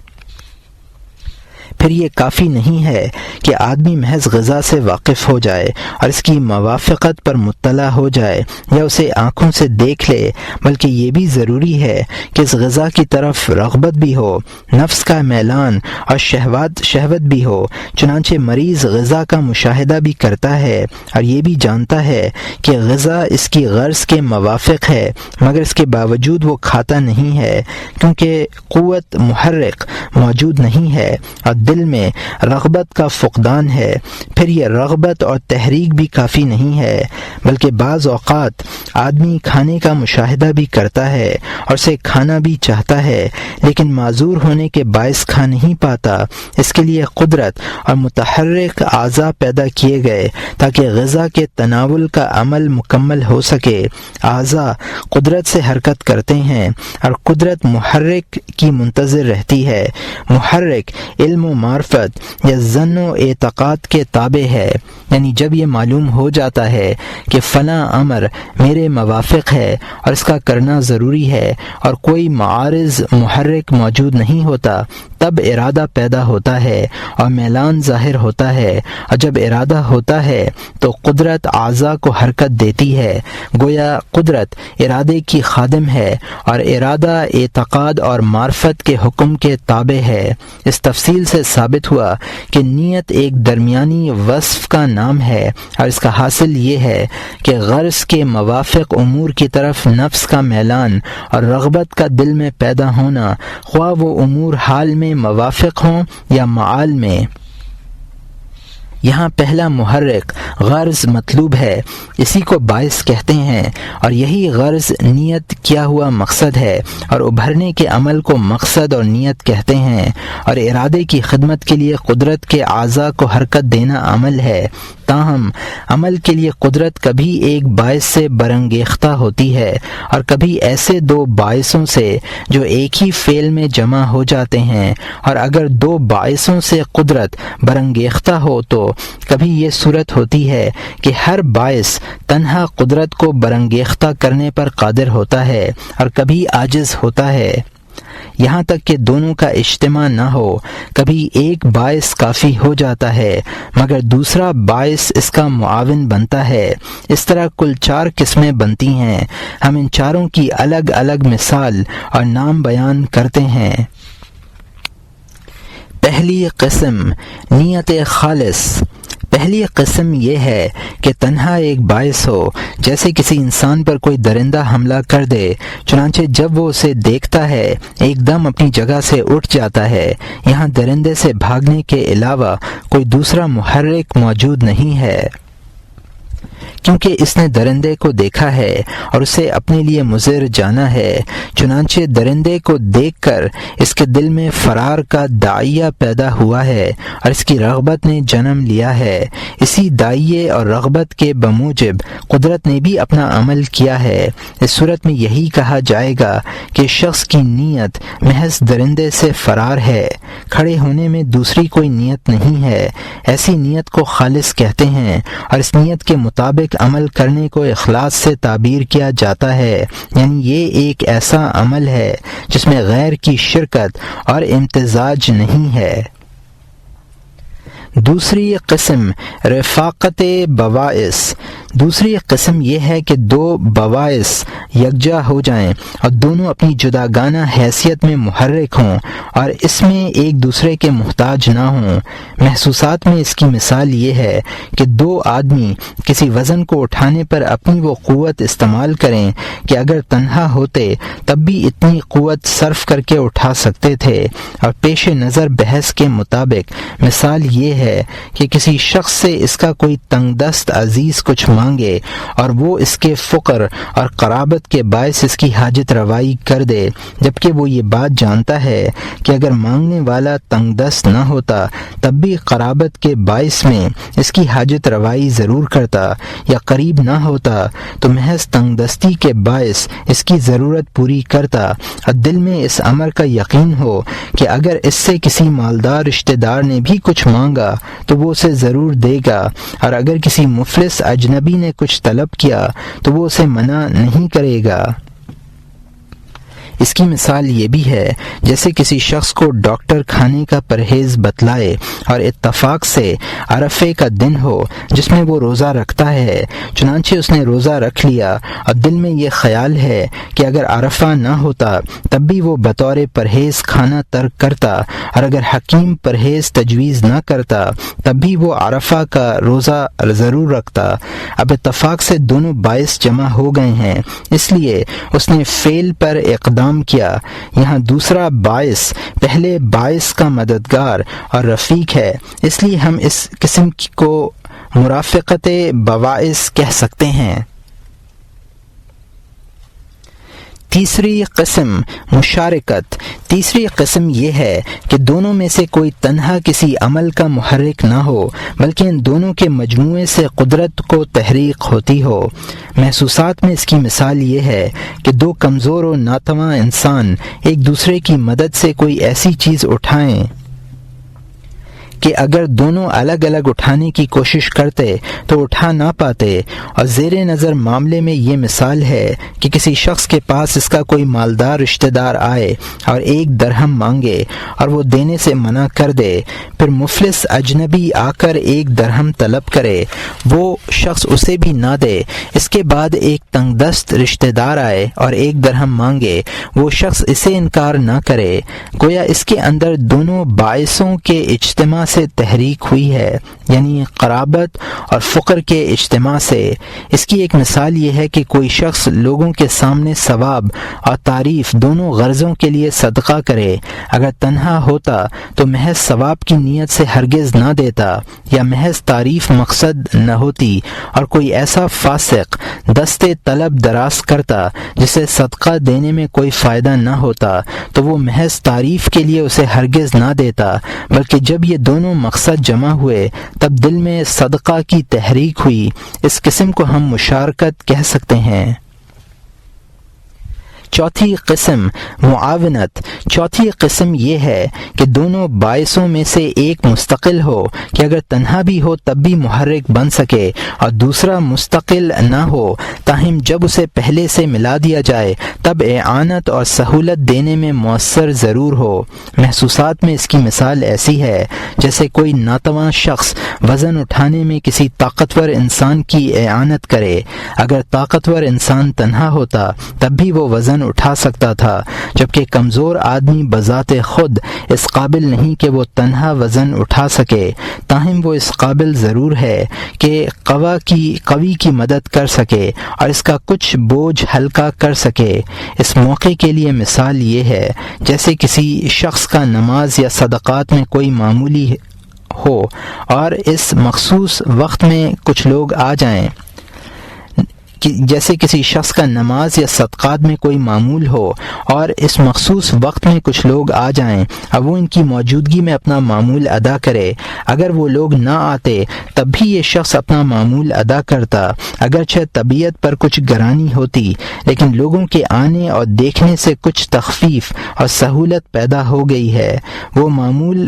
پھر یہ کافی نہیں ہے کہ آدمی محض غذا سے واقف ہو جائے اور اس کی موافقت پر مطلع ہو جائے یا اسے آنکھوں سے دیکھ لے، بلکہ یہ بھی ضروری ہے کہ اس غذا کی طرف رغبت بھی ہو، نفس کا میلان اور شہوت بھی ہو۔ چنانچہ مریض غذا کا مشاہدہ بھی کرتا ہے اور یہ بھی جانتا ہے کہ غذا اس کی غرض کے موافق ہے، مگر اس کے باوجود وہ کھاتا نہیں ہے کیونکہ قوت محرک موجود نہیں ہے اور دل میں رغبت کا فقدان ہے۔ پھر یہ رغبت اور تحریک بھی کافی نہیں ہے، بلکہ بعض اوقات آدمی کھانے کا مشاہدہ بھی کرتا ہے اور اسے کھانا بھی چاہتا ہے لیکن معذور ہونے کے باعث کھا نہیں پاتا۔ اس کے لیے قدرت اور متحرک اعضاء پیدا کیے گئے تاکہ غذا کے تناول کا عمل مکمل ہو سکے۔ اعضاء قدرت سے حرکت کرتے ہیں اور قدرت محرک کی منتظر رہتی ہے۔ محرک علم و معرفت یا ظن و اعتقاد کے تابع ہے، یعنی جب یہ معلوم ہو جاتا ہے کہ فلاں امر میرے موافق ہے اور اس کا کرنا ضروری ہے اور کوئی معارض محرک موجود نہیں ہوتا، تب ارادہ پیدا ہوتا ہے اور میلان ظاہر ہوتا ہے، اور جب ارادہ ہوتا ہے تو قدرت اعضاء کو حرکت دیتی ہے۔ گویا قدرت ارادے کی خادم ہے اور ارادہ اعتقاد اور معرفت کے حکم کے تابع ہے۔ اس تفصیل سے ثابت ہوا کہ نیت ایک درمیانی وصف کا نام ہے، اور اس کا حاصل یہ ہے کہ غرض کے موافق امور کی طرف نفس کا میلان اور رغبت کا دل میں پیدا ہونا، خواہ وہ امور حال میں موافق ہوں یا معال میں۔ یہاں پہلا محرک غرض مطلوب ہے، اسی کو باعث کہتے ہیں، اور یہی غرض نیت کیا ہوا مقصد ہے، اور ابھرنے کے عمل کو مقصد اور نیت کہتے ہیں، اور ارادے کی خدمت کے لیے قدرت کے اعضاء کو حرکت دینا عمل ہے۔ تاہم عمل کے لیے قدرت کبھی ایک باعث سے برانگیختہ ہوتی ہے اور کبھی ایسے دو باعثوں سے جو ایک ہی فعل میں جمع ہو جاتے ہیں، اور اگر دو باعثوں سے قدرت برانگیختہ ہو تو کبھی یہ صورت ہوتی ہے کہ ہر باعث تنہا قدرت کو برانگیختہ کرنے پر قادر ہوتا ہے اور کبھی عاجز ہوتا ہے، یہاں تک کہ دونوں کا اجتماع نہ ہو۔ کبھی ایک باعث کافی ہو جاتا ہے مگر دوسرا باعث اس کا معاون بنتا ہے۔ اس طرح کل 4 قسمیں بنتی ہیں۔ ہم ان چاروں کی الگ الگ مثال اور نام بیان کرتے ہیں۔ پہلی قسم نیت خالص۔ پہلی قسم یہ ہے کہ تنہا ایک باعث ہو، جیسے کسی انسان پر کوئی درندہ حملہ کر دے، چنانچہ جب وہ اسے دیکھتا ہے ایک دم اپنی جگہ سے اٹھ جاتا ہے۔ یہاں درندے سے بھاگنے کے علاوہ کوئی دوسرا محرک موجود نہیں ہے، کیونکہ اس نے درندے کو دیکھا ہے اور اسے اپنے لیے مضر جانا ہے۔ چنانچہ درندے کو دیکھ کر اس کے دل میں فرار کا داعیہ پیدا ہوا ہے اور اس کی رغبت نے جنم لیا ہے۔ اسی داعیے اور رغبت کے بموجب قدرت نے بھی اپنا عمل کیا ہے۔ اس صورت میں یہی کہا جائے گا کہ شخص کی نیت محض درندے سے فرار ہے، کھڑے ہونے میں دوسری کوئی نیت نہیں ہے۔ ایسی نیت کو خالص کہتے ہیں، اور اس نیت کے مطابق عمل کرنے کو اخلاص سے تعبیر کیا جاتا ہے، یعنی یہ ایک ایسا عمل ہے جس میں غیر کی شرکت اور امتزاج نہیں ہے۔ دوسری قسم رفاقت بواعث۔ دوسری قسم یہ ہے کہ دو بواعث یکجا ہو جائیں اور دونوں اپنی جداگانہ حیثیت میں محرک ہوں اور اس میں ایک دوسرے کے محتاج نہ ہوں۔ محسوسات میں اس کی مثال یہ ہے کہ دو آدمی کسی وزن کو اٹھانے پر اپنی وہ قوت استعمال کریں کہ اگر تنہا ہوتے تب بھی اتنی قوت صرف کر کے اٹھا سکتے تھے، اور پیش نظر بحث کے مطابق مثال یہ ہے کہ کسی شخص سے اس کا کوئی تنگ دست عزیز کچھ مانگے اور وہ اس کے فقر اور قرابت کے باعث اس کی حاجت روائی کر دے، جبکہ وہ یہ بات جانتا ہے کہ اگر مانگنے والا تنگ دست نہ ہوتا تب بھی قرابت کے باعث میں اس کی حاجت روائی ضرور کرتا، یا قریب نہ ہوتا تو محض تنگ دستی کے باعث اس کی ضرورت پوری کرتا، اور دل میں اس امر کا یقین ہو کہ اگر اس سے کسی مالدار رشتہ دار نے بھی کچھ مانگا تو وہ اسے ضرور دے گا، اور اگر کسی مفلس اجنبی نے کچھ طلب کیا تو وہ اسے منع نہیں کرے گا۔ اس کی مثال یہ بھی ہے جیسے کسی شخص کو ڈاکٹر کھانے کا پرہیز بتلائے اور اتفاق سے عرفے کا دن ہو جس میں وہ روزہ رکھتا ہے، چنانچہ اس نے روزہ رکھ لیا اور دل میں یہ خیال ہے کہ اگر عرفہ نہ ہوتا تب بھی وہ بطور پرہیز کھانا ترک کرتا، اور اگر حکیم پرہیز تجویز نہ کرتا تب بھی وہ عرفہ کا روزہ ضرور رکھتا۔ اب اتفاق سے دونوں باعث جمع ہو گئے ہیں، اس لیے اس نے فعل پر اقدام کیا۔ یہاں دوسرا باعث پہلے باعث کا مددگار اور رفیق ہے، اس لیے ہم اس قسم کو مرافقت بواعث کہہ سکتے ہیں۔ تیسری قسم مشارکت۔ تیسری قسم یہ ہے کہ دونوں میں سے کوئی تنہا کسی عمل کا محرک نہ ہو بلکہ ان دونوں کے مجموعے سے قدرت کو تحریک ہوتی ہو۔ محسوسات میں اس کی مثال یہ ہے کہ دو کمزور و ناتواں انسان ایک دوسرے کی مدد سے کوئی ایسی چیز اٹھائیں کہ اگر دونوں الگ الگ اٹھانے کی کوشش کرتے تو اٹھا نہ پاتے، اور زیر نظر معاملے میں یہ مثال ہے کہ کسی شخص کے پاس اس کا کوئی مالدار رشتہ دار آئے اور 1 درہم مانگے اور وہ دینے سے منع کر دے، پھر مفلس اجنبی آ کر 1 درہم طلب کرے، وہ شخص اسے بھی نہ دے، اس کے بعد ایک تنگ دست رشتہ دار آئے اور 1 درہم مانگے، وہ شخص اسے انکار نہ کرے، گویا اس کے اندر دونوں باعثوں کے اجتماع سے تحریک ہوئی ہے، یعنی قرابت اور فقر کے اجتماع سے۔ اس کی ایک مثال یہ ہے کہ کوئی شخص لوگوں کے سامنے ثواب اور تعریف دونوں غرضوں کے لیے صدقہ کرے، اگر تنہا ہوتا تو محض ثواب کی نیت سے ہرگز نہ دیتا، یا محض تعریف مقصد نہ ہوتی، اور کوئی ایسا فاسق دستے طلب دراز کرتا جسے صدقہ دینے میں کوئی فائدہ نہ ہوتا تو وہ محض تعریف کے لیے اسے ہرگز نہ دیتا، بلکہ جب یہ دونوں مقصد جمع ہوئے تب دل میں صدقہ کی تحریک ہوئی۔ اس قسم کو ہم مشارکت کہہ سکتے ہیں۔ چوتھی قسم معاونت۔ چوتھی قسم یہ ہے کہ دونوں باعثوں میں سے ایک مستقل ہو کہ اگر تنہا بھی ہو تب بھی محرک بن سکے، اور دوسرا مستقل نہ ہو تاہم جب اسے پہلے سے ملا دیا جائے تب اعانت اور سہولت دینے میں مؤثر ضرور ہو۔ محسوسات میں اس کی مثال ایسی ہے جیسے کوئی ناتواں شخص وزن اٹھانے میں کسی طاقتور انسان کی اعانت کرے، اگر طاقتور انسان تنہا ہوتا تب بھی وہ وزن اٹھا سکتا تھا، جبکہ کمزور آدمی بذات خود اس قابل نہیں کہ وہ تنہا وزن اٹھا سکے، تاہم وہ اس قابل ضرور ہے کہ قوی کی مدد کر سکے اور اس کا کچھ بوجھ ہلکا کر سکے۔ اس موقع کے لیے مثال یہ ہے جیسے کسی شخص کا نماز یا صدقات میں کوئی معمولی ہو اور اس مخصوص وقت میں کچھ لوگ آ جائیں، جیسے کسی شخص کا نماز یا صدقات میں کوئی معمول ہو اور اس مخصوص وقت میں کچھ لوگ آ جائیں اب وہ ان کی موجودگی میں اپنا معمول ادا کرے، اگر وہ لوگ نہ آتے تب بھی یہ شخص اپنا معمول ادا کرتا، اگرچہ طبیعت پر کچھ گرانی ہوتی لیکن لوگوں کے آنے اور دیکھنے سے کچھ تخفیف اور سہولت پیدا ہو گئی ہے، وہ معمول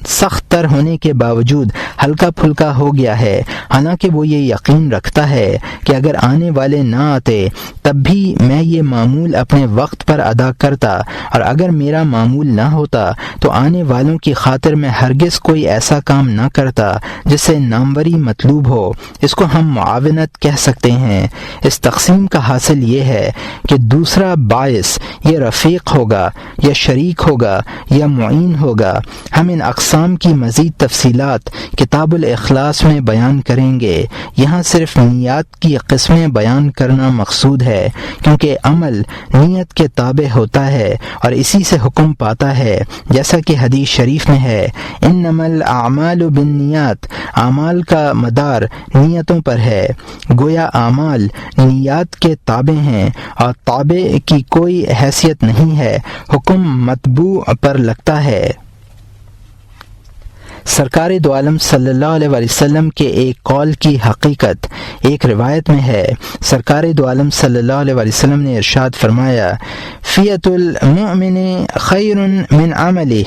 سخت تر ہونے کے باوجود ہلکا پھلکا ہو گیا ہے، حالانکہ وہ یہ یقین رکھتا ہے کہ اگر آنے والے نہ آتے تب بھی میں یہ معمول اپنے وقت پر ادا کرتا، اور اگر میرا معمول نہ ہوتا تو آنے والوں کی خاطر میں ہرگز کوئی ایسا کام نہ کرتا جس سے ناموری مطلوب ہو۔ اس کو ہم معاونت کہہ سکتے ہیں۔ اس تقسیم کا حاصل یہ ہے کہ دوسرا باعث یہ رفیق ہوگا یا شریک ہوگا یا معین ہوگا۔ ہم ان اقسام کی مزید تفصیلات کتاب الاخلاص میں بیان کریں گے، یہاں صرف نیات کی قسمیں بیان کرنا مقصود ہے، کیونکہ عمل نیت کے تابع ہوتا ہے اور اسی سے حکم پاتا ہے، جیسا کہ حدیث شریف میں ہے انما الاعمال بالنیات، اعمال کا مدار نیتوں پر ہے، گویا اعمال نیات کے تابع ہیں اور تابع کی کوئی حیثیت نہیں ہے، حکم متبوع پر لگتا ہے۔ سرکار دو عالم صلی اللہ علیہ وسلم کے ایک قول کی حقیقت ایک روایت میں ہے۔ سرکار دو عالم صلی اللہ علیہ وسلم نے ارشاد فرمایا فیۃ المؤمن خیر من عملہ،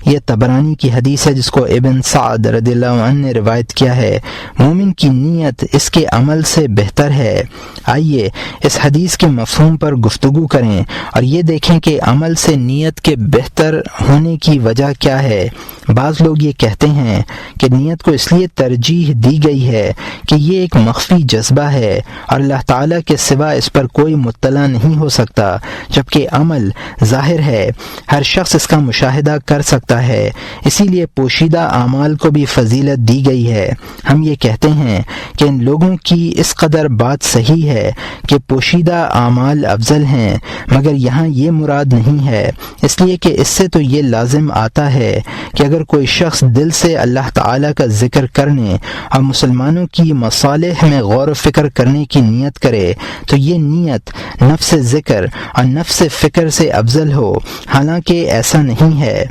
یہ طبرانی کی حدیث ہے جس کو ابن سعد رضی اللہ عنہ نے روایت کیا ہے، مومن کی نیت اس کے عمل سے بہتر ہے۔ آئیے اس حدیث کے مفہوم پر گفتگو کریں اور یہ دیکھیں کہ عمل سے نیت کے بہتر ہونے کی وجہ کیا ہے۔ بعض لوگ یہ کہتے ہیں کہ نیت کو اس لیے ترجیح دی گئی ہے کہ یہ ایک مخفی جذبہ ہے اور اللہ تعالیٰ کے سوا اس پر کوئی مطلع نہیں ہو سکتا، جبکہ عمل ظاہر ہے، ہر شخص اس کا مشاہدہ کر سکتا ہے، اسی لیے پوشیدہ اعمال کو بھی فضیلت دی گئی ہے۔ ہم یہ کہتے ہیں کہ ان لوگوں کی اس قدر بات صحیح ہے کہ پوشیدہ اعمال افضل ہیں، مگر یہاں یہ مراد نہیں ہے، اس لیے کہ اس سے تو یہ لازم آتا ہے کہ اگر کوئی شخص دل سے اللہ تعالیٰ کا ذکر کرنے اور مسلمانوں کی مصالح میں غور و فکر کرنے کی نیت کرے تو یہ نیت نفس ذکر اور نفس فکر سے افضل ہو، حالانکہ ایسا نہیں ہے۔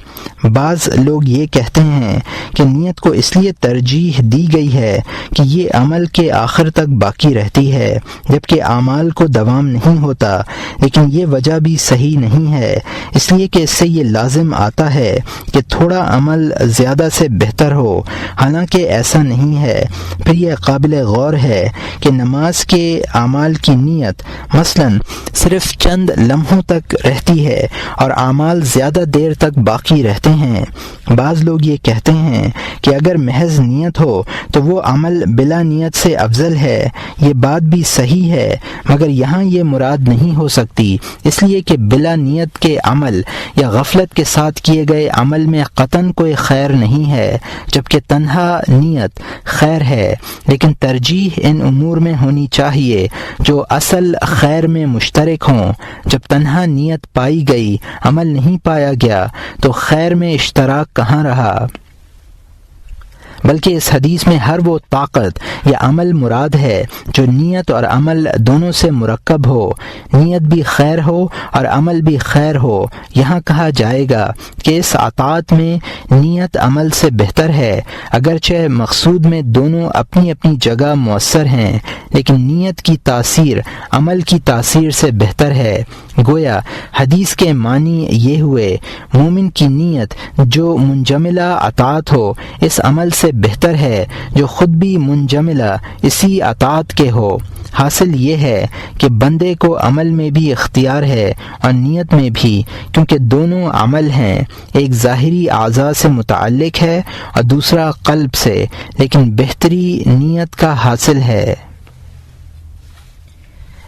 بعض لوگ یہ کہتے ہیں کہ نیت کو اس لیے ترجیح دی گئی ہے کہ یہ عمل کے آخر تک باقی رہتی ہے، جبکہ اعمال کو دوام نہیں ہوتا، لیکن یہ وجہ بھی صحیح نہیں ہے، اس لیے کہ اس سے یہ لازم آتا ہے کہ تھوڑا عمل زیادہ سے بہتر ہو، حالانکہ ایسا نہیں ہے۔ پھر یہ قابل غور ہے کہ نماز کے اعمال کی نیت مثلاً صرف چند لمحوں تک رہتی ہے اور اعمال زیادہ دیر تک باقی رہتے ہیں۔ بعض لوگ یہ کہتے ہیں کہ اگر محض نیت ہو تو وہ عمل بلا نیت سے افضل ہے۔ یہ بات بھی صحیح ہے، مگر یہاں یہ مراد نہیں ہو سکتی، اس لیے کہ بلا نیت کے عمل یا غفلت کے ساتھ کیے گئے عمل میں قطعاً کوئی خیر نہیں ہے، جبکہ تنہا نیت خیر ہے، لیکن ترجیح ان امور میں ہونی چاہیے جو اصل خیر میں مشترک ہوں۔ جب تنہا نیت پائی گئی، عمل نہیں پایا گیا، تو خیر میں اشتراک کہاں رہا؟ بلکہ اس حدیث میں ہر وہ طاقت یا عمل مراد ہے جو نیت اور عمل دونوں سے مرکب ہو، نیت بھی خیر ہو اور عمل بھی خیر ہو۔ یہاں کہا جائے گا کہ اس اطاعت میں نیت عمل سے بہتر ہے، اگرچہ مقصود میں دونوں اپنی اپنی جگہ مؤثر ہیں، لیکن نیت کی تاثیر عمل کی تاثیر سے بہتر ہے۔ گویا حدیث کے معنی یہ ہوئے، مومن کی نیت جو منجملہ اطاعت ہو اس عمل سے بہتر ہے جو خود بھی منجملہ اسی اطاعت کے ہو۔ حاصل یہ ہے کہ بندے کو عمل میں بھی اختیار ہے اور نیت میں بھی، کیونکہ دونوں عمل ہیں، ایک ظاہری اعضاء سے متعلق ہے اور دوسرا قلب سے، لیکن بہتری نیت کا حاصل ہے۔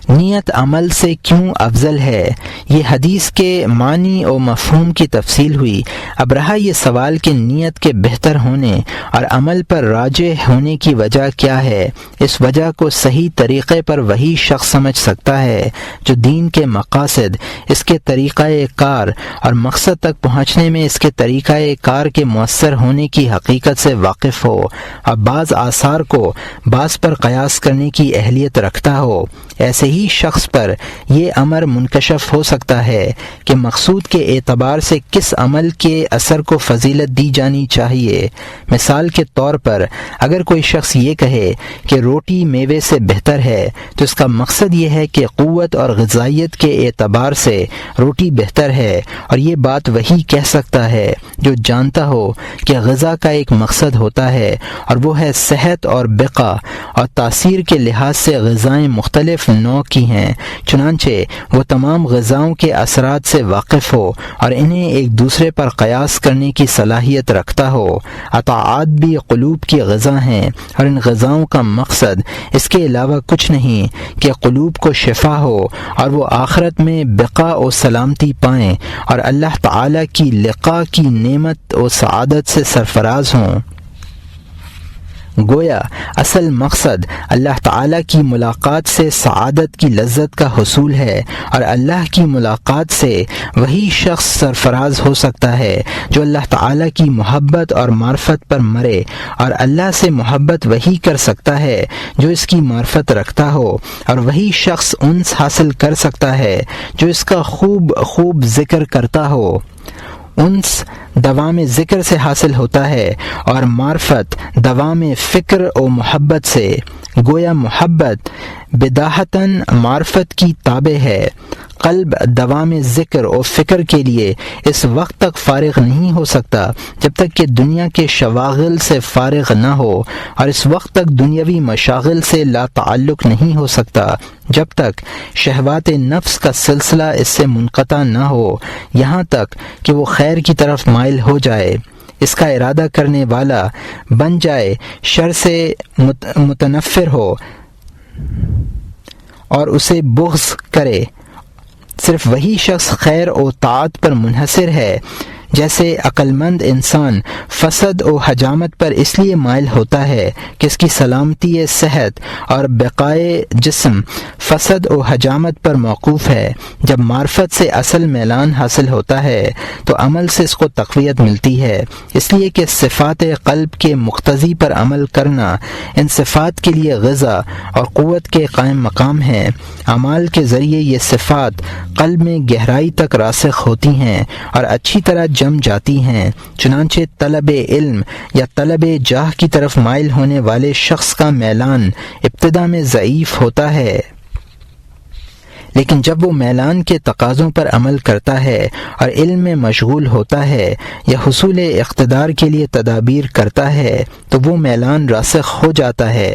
نیت عمل سے کیوں افضل ہے؟ یہ حدیث کے معنی و مفہوم کی تفصیل ہوئی۔ اب رہا یہ سوال کہ نیت کے بہتر ہونے اور عمل پر راجح ہونے کی وجہ کیا ہے۔ اس وجہ کو صحیح طریقے پر وہی شخص سمجھ سکتا ہے جو دین کے مقاصد، اس کے طریقہ کار اور مقصد تک پہنچنے میں اس کے طریقہ کار کے مؤثر ہونے کی حقیقت سے واقف ہو اور بعض آثار کو بعض پر قیاس کرنے کی اہلیت رکھتا ہو۔ ایسے ہی شخص پر یہ امر منکشف ہو سکتا ہے کہ مقصود کے اعتبار سے کس عمل کے اثر کو فضیلت دی جانی چاہیے۔ مثال کے طور پر اگر کوئی شخص یہ کہے کہ روٹی میوے سے بہتر ہے تو اس کا مقصد یہ ہے کہ قوت اور غذائیت کے اعتبار سے روٹی بہتر ہے، اور یہ بات وہی کہہ سکتا ہے جو جانتا ہو کہ غذا کا ایک مقصد ہوتا ہے اور وہ ہے صحت اور بقا، اور تاثیر کے لحاظ سے غذائیں مختلف نوع کی ہیں، چنانچہ وہ تمام غذاؤں کے اثرات سے واقف ہو اور انہیں ایک دوسرے پر قیاس کرنے کی صلاحیت رکھتا ہو۔ اطاعات بھی قلوب کی غذا ہیں، اور ان غذاؤں کا مقصد اس کے علاوہ کچھ نہیں کہ قلوب کو شفا ہو اور وہ آخرت میں بقا و سلامتی پائیں اور اللہ تعالی کی لقاء کی نعمت و سعادت سے سرفراز ہوں۔ گویا اصل مقصد اللہ تعالیٰ کی ملاقات سے سعادت کی لذت کا حصول ہے، اور اللہ کی ملاقات سے وہی شخص سرفراز ہو سکتا ہے جو اللہ تعالیٰ کی محبت اور معرفت پر مرے، اور اللہ سے محبت وہی کر سکتا ہے جو اس کی معرفت رکھتا ہو، اور وہی شخص انس حاصل کر سکتا ہے جو اس کا خوب ذکر کرتا ہو۔ انس دوام ذکر سے حاصل ہوتا ہے اور معرفت دوام فکر و محبت سے۔ گویا محبت بداہتاً معرفت کی تابع ہے۔ قلب دوام ذکر و فکر کے لیے اس وقت تک فارغ نہیں ہو سکتا جب تک کہ دنیا کے شواغل سے فارغ نہ ہو، اور اس وقت تک دنیاوی مشاغل سے لا تعلق نہیں ہو سکتا جب تک شہوات نفس کا سلسلہ اس سے منقطع نہ ہو، یہاں تک کہ وہ خیر کی طرف مائل ہو جائے، اس کا ارادہ کرنے والا بن جائے، شر سے متنفر ہو اور اسے بغض کرے۔ صرف وہی شخص خیر و طاعت پر منحصر ہے۔ جیسے عقل مند انسان فساد و حجامت پر اس لیے مائل ہوتا ہے کہ اس کی سلامتی صحت اور بقائے جسم فساد و حجامت پر موقوف ہے۔ جب معرفت سے اصل میلان حاصل ہوتا ہے تو عمل سے اس کو تقویت ملتی ہے، اس لیے کہ صفات قلب کے مقتضی پر عمل کرنا ان صفات کے لیے غذا اور قوت کے قائم مقام ہے۔ اعمال کے ذریعے یہ صفات قلب میں گہرائی تک راسخ ہوتی ہیں اور اچھی طرح جم جاتی ہیں، چنانچہ طلب علم یا طلب جاہ کی طرف مائل ہونے والے شخص کا میلان ابتدا میں ضعیف ہوتا ہے، لیکن جب وہ میلان کے تقاضوں پر عمل کرتا ہے اور علم میں مشغول ہوتا ہے یا حصول اقتدار کے لیے تدابیر کرتا ہے تو وہ میلان راسخ ہو جاتا ہے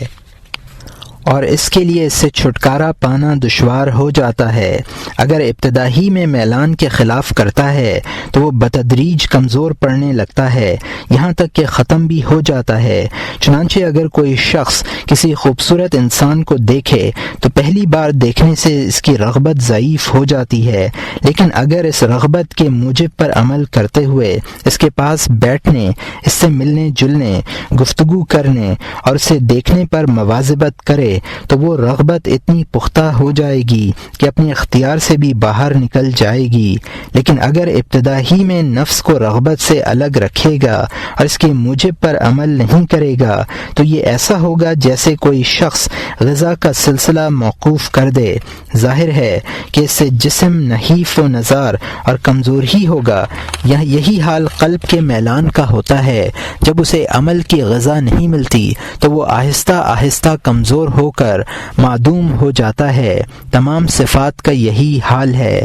اور اس کے لیے اس سے چھٹکارا پانا دشوار ہو جاتا ہے۔ اگر ابتدا ہی میں میلان کے خلاف کرتا ہے تو وہ بتدریج کمزور پڑنے لگتا ہے، یہاں تک کہ ختم بھی ہو جاتا ہے۔ چنانچہ اگر کوئی شخص کسی خوبصورت انسان کو دیکھے تو پہلی بار دیکھنے سے اس کی رغبت ضعیف ہو جاتی ہے، لیکن اگر اس رغبت کے موجب پر عمل کرتے ہوئے اس کے پاس بیٹھنے، اس سے ملنے جلنے، گفتگو کرنے اور اسے دیکھنے پر مواظبت کرے تو وہ رغبت اتنی پختہ ہو جائے گی کہ اپنے اختیار سے بھی باہر نکل جائے گی۔ لیکن اگر ابتدا ہی میں نفس کو رغبت سے الگ رکھے گا اور اس کے موجب پر عمل نہیں کرے گا تو یہ ایسا ہوگا جیسے کوئی شخص غذا کا سلسلہ موقوف کر دے۔ ظاہر ہے کہ اس سے جسم نحیف و نزار اور کمزور ہی ہوگا۔ یہی حال قلب کے میلان کا ہوتا ہے۔ جب اسے عمل کی غذا نہیں ملتی تو وہ آہستہ آہستہ کمزور ہو کر معدوم ہو جاتا ہے۔ تمام صفات کا یہی حال ہے۔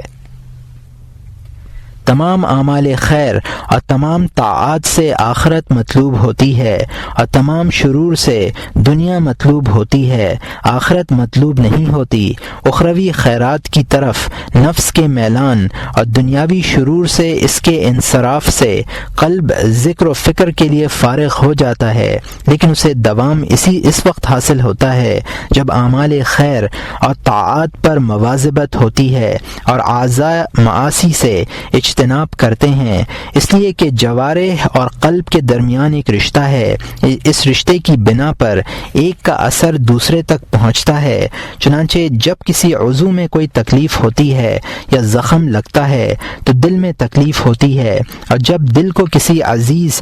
تمام اعمال خیر اور تمام طاعات سے آخرت مطلوب ہوتی ہے اور تمام شرور سے دنیا مطلوب ہوتی ہے، آخرت مطلوب نہیں ہوتی۔ اخروی خیرات کی طرف نفس کے میلان اور دنیاوی شرور سے اس کے انصراف سے قلب ذکر و فکر کے لیے فارغ ہو جاتا ہے، لیکن اسے دوام اس وقت حاصل ہوتا ہے جب اعمال خیر اور طاعات پر مواظبت ہوتی ہے اور اعضاء معاصی سے اجتناب کرتے ہیں، اس لیے کہ جوارح اور قلب کے درمیان ایک رشتہ ہے۔ اس رشتے کی بنا پر ایک کا اثر دوسرے تک پہنچتا ہے۔ چنانچہ جب کسی عضو میں کوئی تکلیف ہوتی ہے یا زخم لگتا ہے تو دل میں تکلیف ہوتی ہے، اور جب دل کو کسی عزیز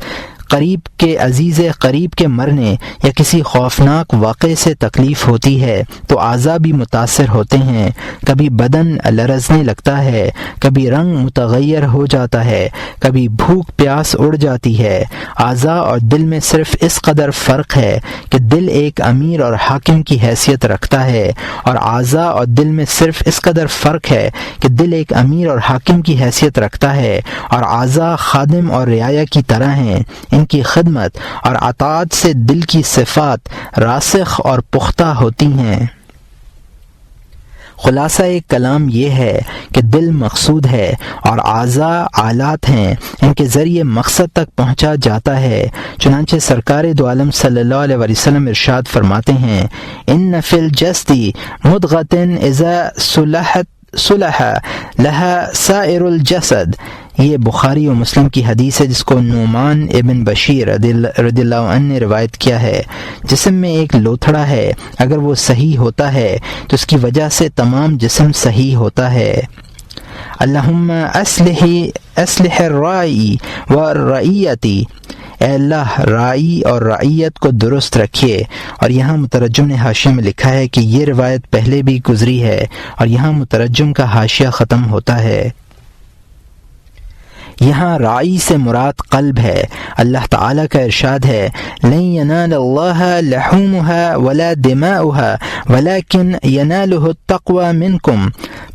قریب کے مرنے یا کسی خوفناک واقعے سے تکلیف ہوتی ہے تو اعضاء بھی متاثر ہوتے ہیں۔ کبھی بدن لرزنے لگتا ہے، کبھی رنگ متغیر ہو جاتا ہے، کبھی بھوک پیاس اڑ جاتی ہے۔ اعضاء اور دل میں صرف اس قدر فرق ہے کہ دل ایک امیر اور حاکم کی حیثیت رکھتا ہے، اور اعضاء اور دل میں صرف اس قدر فرق ہے کہ دل ایک امیر اور حاکم کی حیثیت رکھتا ہے اور اعضاء خادم اور رعایا کی طرح ہیں۔ ان کی خدمت اور اطاعت سے دل کی صفات راسخ اور پختہ ہوتی ہیں۔ خلاصہ ایک کلام یہ ہے کہ دل مقصود ہے اور اعضاء آلات ہیں، ان کے ذریعے مقصد تک پہنچا جاتا ہے۔ چنانچہ سرکار دو عالم صلی اللہ علیہ وسلم ارشاد فرماتے ہیں، ان فی الجسد مضغۃ اذا صلح لها سائر الجسد۔ یہ بخاری و مسلم کی حدیث ہے جس کو نعمان ابن بشیر رضی اللہ عنہ نے روایت کیا ہے۔ جسم میں ایک لوتھڑا ہے، اگر وہ صحیح ہوتا ہے تو اس کی وجہ سے تمام جسم صحیح ہوتا ہے۔ اللہم اصلح الرائی والرعیتی، اے اللہ رائی اور رعیت کو درست رکھیے۔ اور یہاں مترجم نے حاشیے میں لکھا ہے کہ یہ روایت پہلے بھی گزری ہے، اور یہاں مترجم کا حاشیہ ختم ہوتا ہے۔ یہاں رائی سے مراد قلب ہے۔ اللہ تعالیٰ کا ارشاد ہے، لن ینال اللہ لحومها ولا دماؤها ولكن يناله التقوى منکم،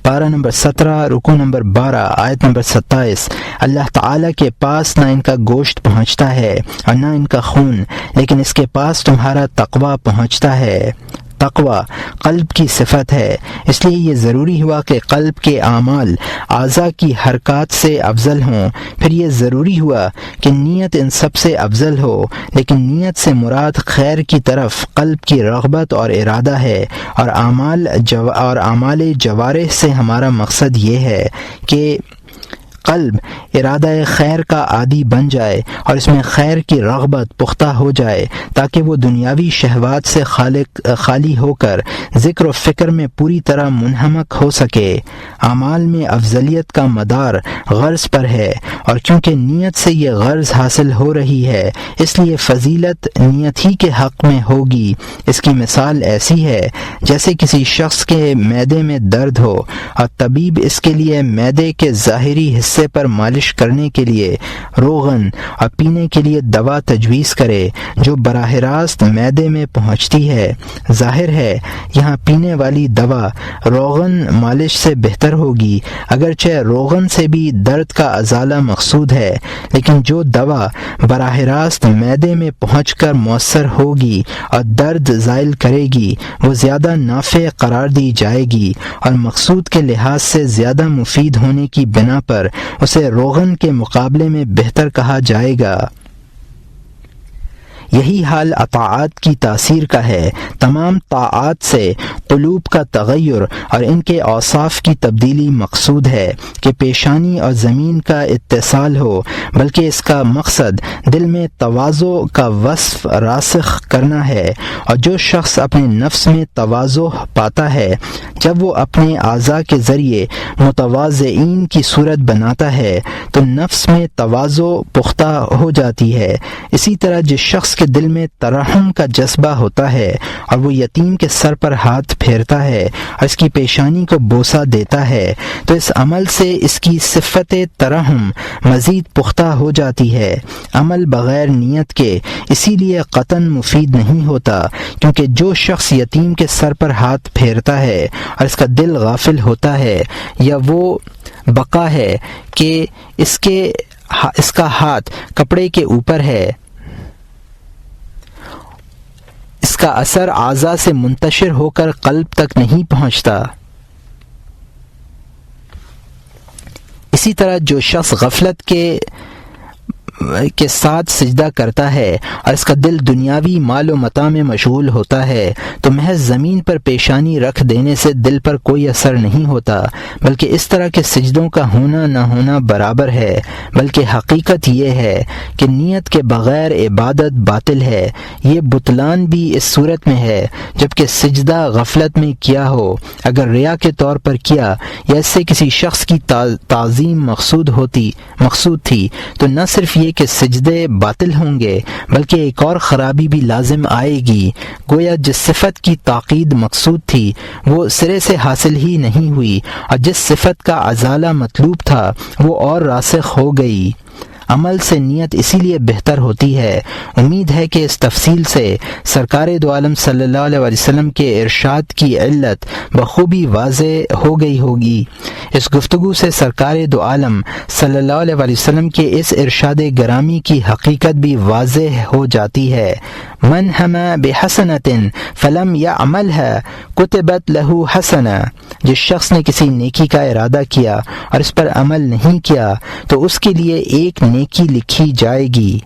پارہ نمبر 17 رکوع نمبر 12 آیت نمبر 27۔ اللہ تعالیٰ کے پاس نہ ان کا گوشت پہنچتا ہے اور نہ ان کا خون، لیکن اس کے پاس تمہارا تقوی پہنچتا ہے۔ تقوی قلب کی صفت ہے، اس لیے یہ ضروری ہوا کہ قلب کے اعمال اعضاء کی حرکات سے افضل ہوں۔ پھر یہ ضروری ہوا کہ نیت ان سب سے افضل ہو، لیکن نیت سے مراد خیر کی طرف قلب کی رغبت اور ارادہ ہے، اور اعمال جوارح سے ہمارا مقصد یہ ہے کہ قلب ارادہ خیر کا عادی بن جائے اور اس میں خیر کی رغبت پختہ ہو جائے، تاکہ وہ دنیاوی شہوات سے خالی ہو کر ذکر و فکر میں پوری طرح منہمک ہو سکے۔ اعمال میں افضلیت کا مدار غرض پر ہے، اور چونکہ نیت سے یہ غرض حاصل ہو رہی ہے اس لیے فضیلت نیت ہی کے حق میں ہوگی۔ اس کی مثال ایسی ہے جیسے کسی شخص کے معدے میں درد ہو اور طبیب اس کے لیے معدے کے ظاہری حصہ حصے پر مالش کرنے کے لیے روغن اور پینے کے لیے دوا تجویز کرے جو براہ راست معدے میں پہنچتی ہے، ظاہر ہے یہاں پینے والی دوا روغن مالش سے بہتر ہوگی، اگرچہ روغن سے بھی درد کا ازالہ مقصود ہے، لیکن جو دوا براہ راست معدے میں پہنچ کر مؤثر ہوگی اور درد زائل کرے گی وہ زیادہ نافع قرار دی جائے گی اور مقصود کے لحاظ سے زیادہ مفید ہونے کی بنا پر اسے روغن کے مقابلے میں بہتر کہا جائے گا۔ یہی حال اطاعات کی تاثیر کا ہے۔ تمام طاعات سے قلوب کا تغیر اور ان کے اوصاف کی تبدیلی مقصود ہے کہ پیشانی اور زمین کا اتصال ہو، بلکہ اس کا مقصد دل میں تواضع کا وصف راسخ کرنا ہے، اور جو شخص اپنے نفس میں تواضع پاتا ہے جب وہ اپنے اعضاء کے ذریعے متواضعین کی صورت بناتا ہے تو نفس میں تواضع پختہ ہو جاتی ہے۔ اسی طرح جس شخص کے دل میں ترحم کا جذبہ ہوتا ہے اور وہ یتیم کے سر پر ہاتھ پھیرتا ہے اور اس کی پیشانی کو بوسہ دیتا ہے تو اس عمل سے اس کی صفت ترحم مزید پختہ ہو جاتی ہے۔ عمل بغیر نیت کے اسی لیے قطعاً مفید نہیں ہوتا، کیونکہ جو شخص یتیم کے سر پر ہاتھ پھیرتا ہے اور اس کا دل غافل ہوتا ہے یا وہ بقا ہے کہ اس کا ہاتھ کپڑے کے اوپر ہے، اس کا اثر اعضاء سے منتشر ہو کر قلب تک نہیں پہنچتا۔ اسی طرح جو شخص غفلت کے ساتھ سجدہ کرتا ہے اور اس کا دل دنیاوی مال و متاع میں مشغول ہوتا ہے تو محض زمین پر پیشانی رکھ دینے سے دل پر کوئی اثر نہیں ہوتا، بلکہ اس طرح کے سجدوں کا ہونا نہ ہونا برابر ہے، بلکہ حقیقت یہ ہے کہ نیت کے بغیر عبادت باطل ہے۔ یہ بطلان بھی اس صورت میں ہے جبکہ سجدہ غفلت میں کیا ہو، اگر ریا کے طور پر کیا یا اس سے کسی شخص کی تعظیم مقصود تھی تو نہ صرف یہ کہ سجدے باطل ہوں گے بلکہ ایک اور خرابی بھی لازم آئے گی، گویا جس صفت کی تاکید مقصود تھی وہ سرے سے حاصل ہی نہیں ہوئی اور جس صفت کا ازالہ مطلوب تھا وہ اور راسخ ہو گئی۔ عمل سے نیت اسی لیے بہتر ہوتی ہے۔ امید ہے کہ اس تفصیل سے سرکار دو عالم صلی اللہ علیہ وسلم کے ارشاد کی علت بخوبی واضح ہو گئی ہوگی۔ اس گفتگو سے سرکار دو عالم صلی اللہ علیہ وسلم کے اس ارشاد گرامی کی حقیقت بھی واضح ہو جاتی ہے۔ من ہما بحسنۃ فلم یعملها کتبت لہ حسنہ، جس شخص نے کسی نیکی کا ارادہ کیا اور اس پر عمل نہیں کیا تو اس کے لیے ایک نیکی لکھی جائے گی۔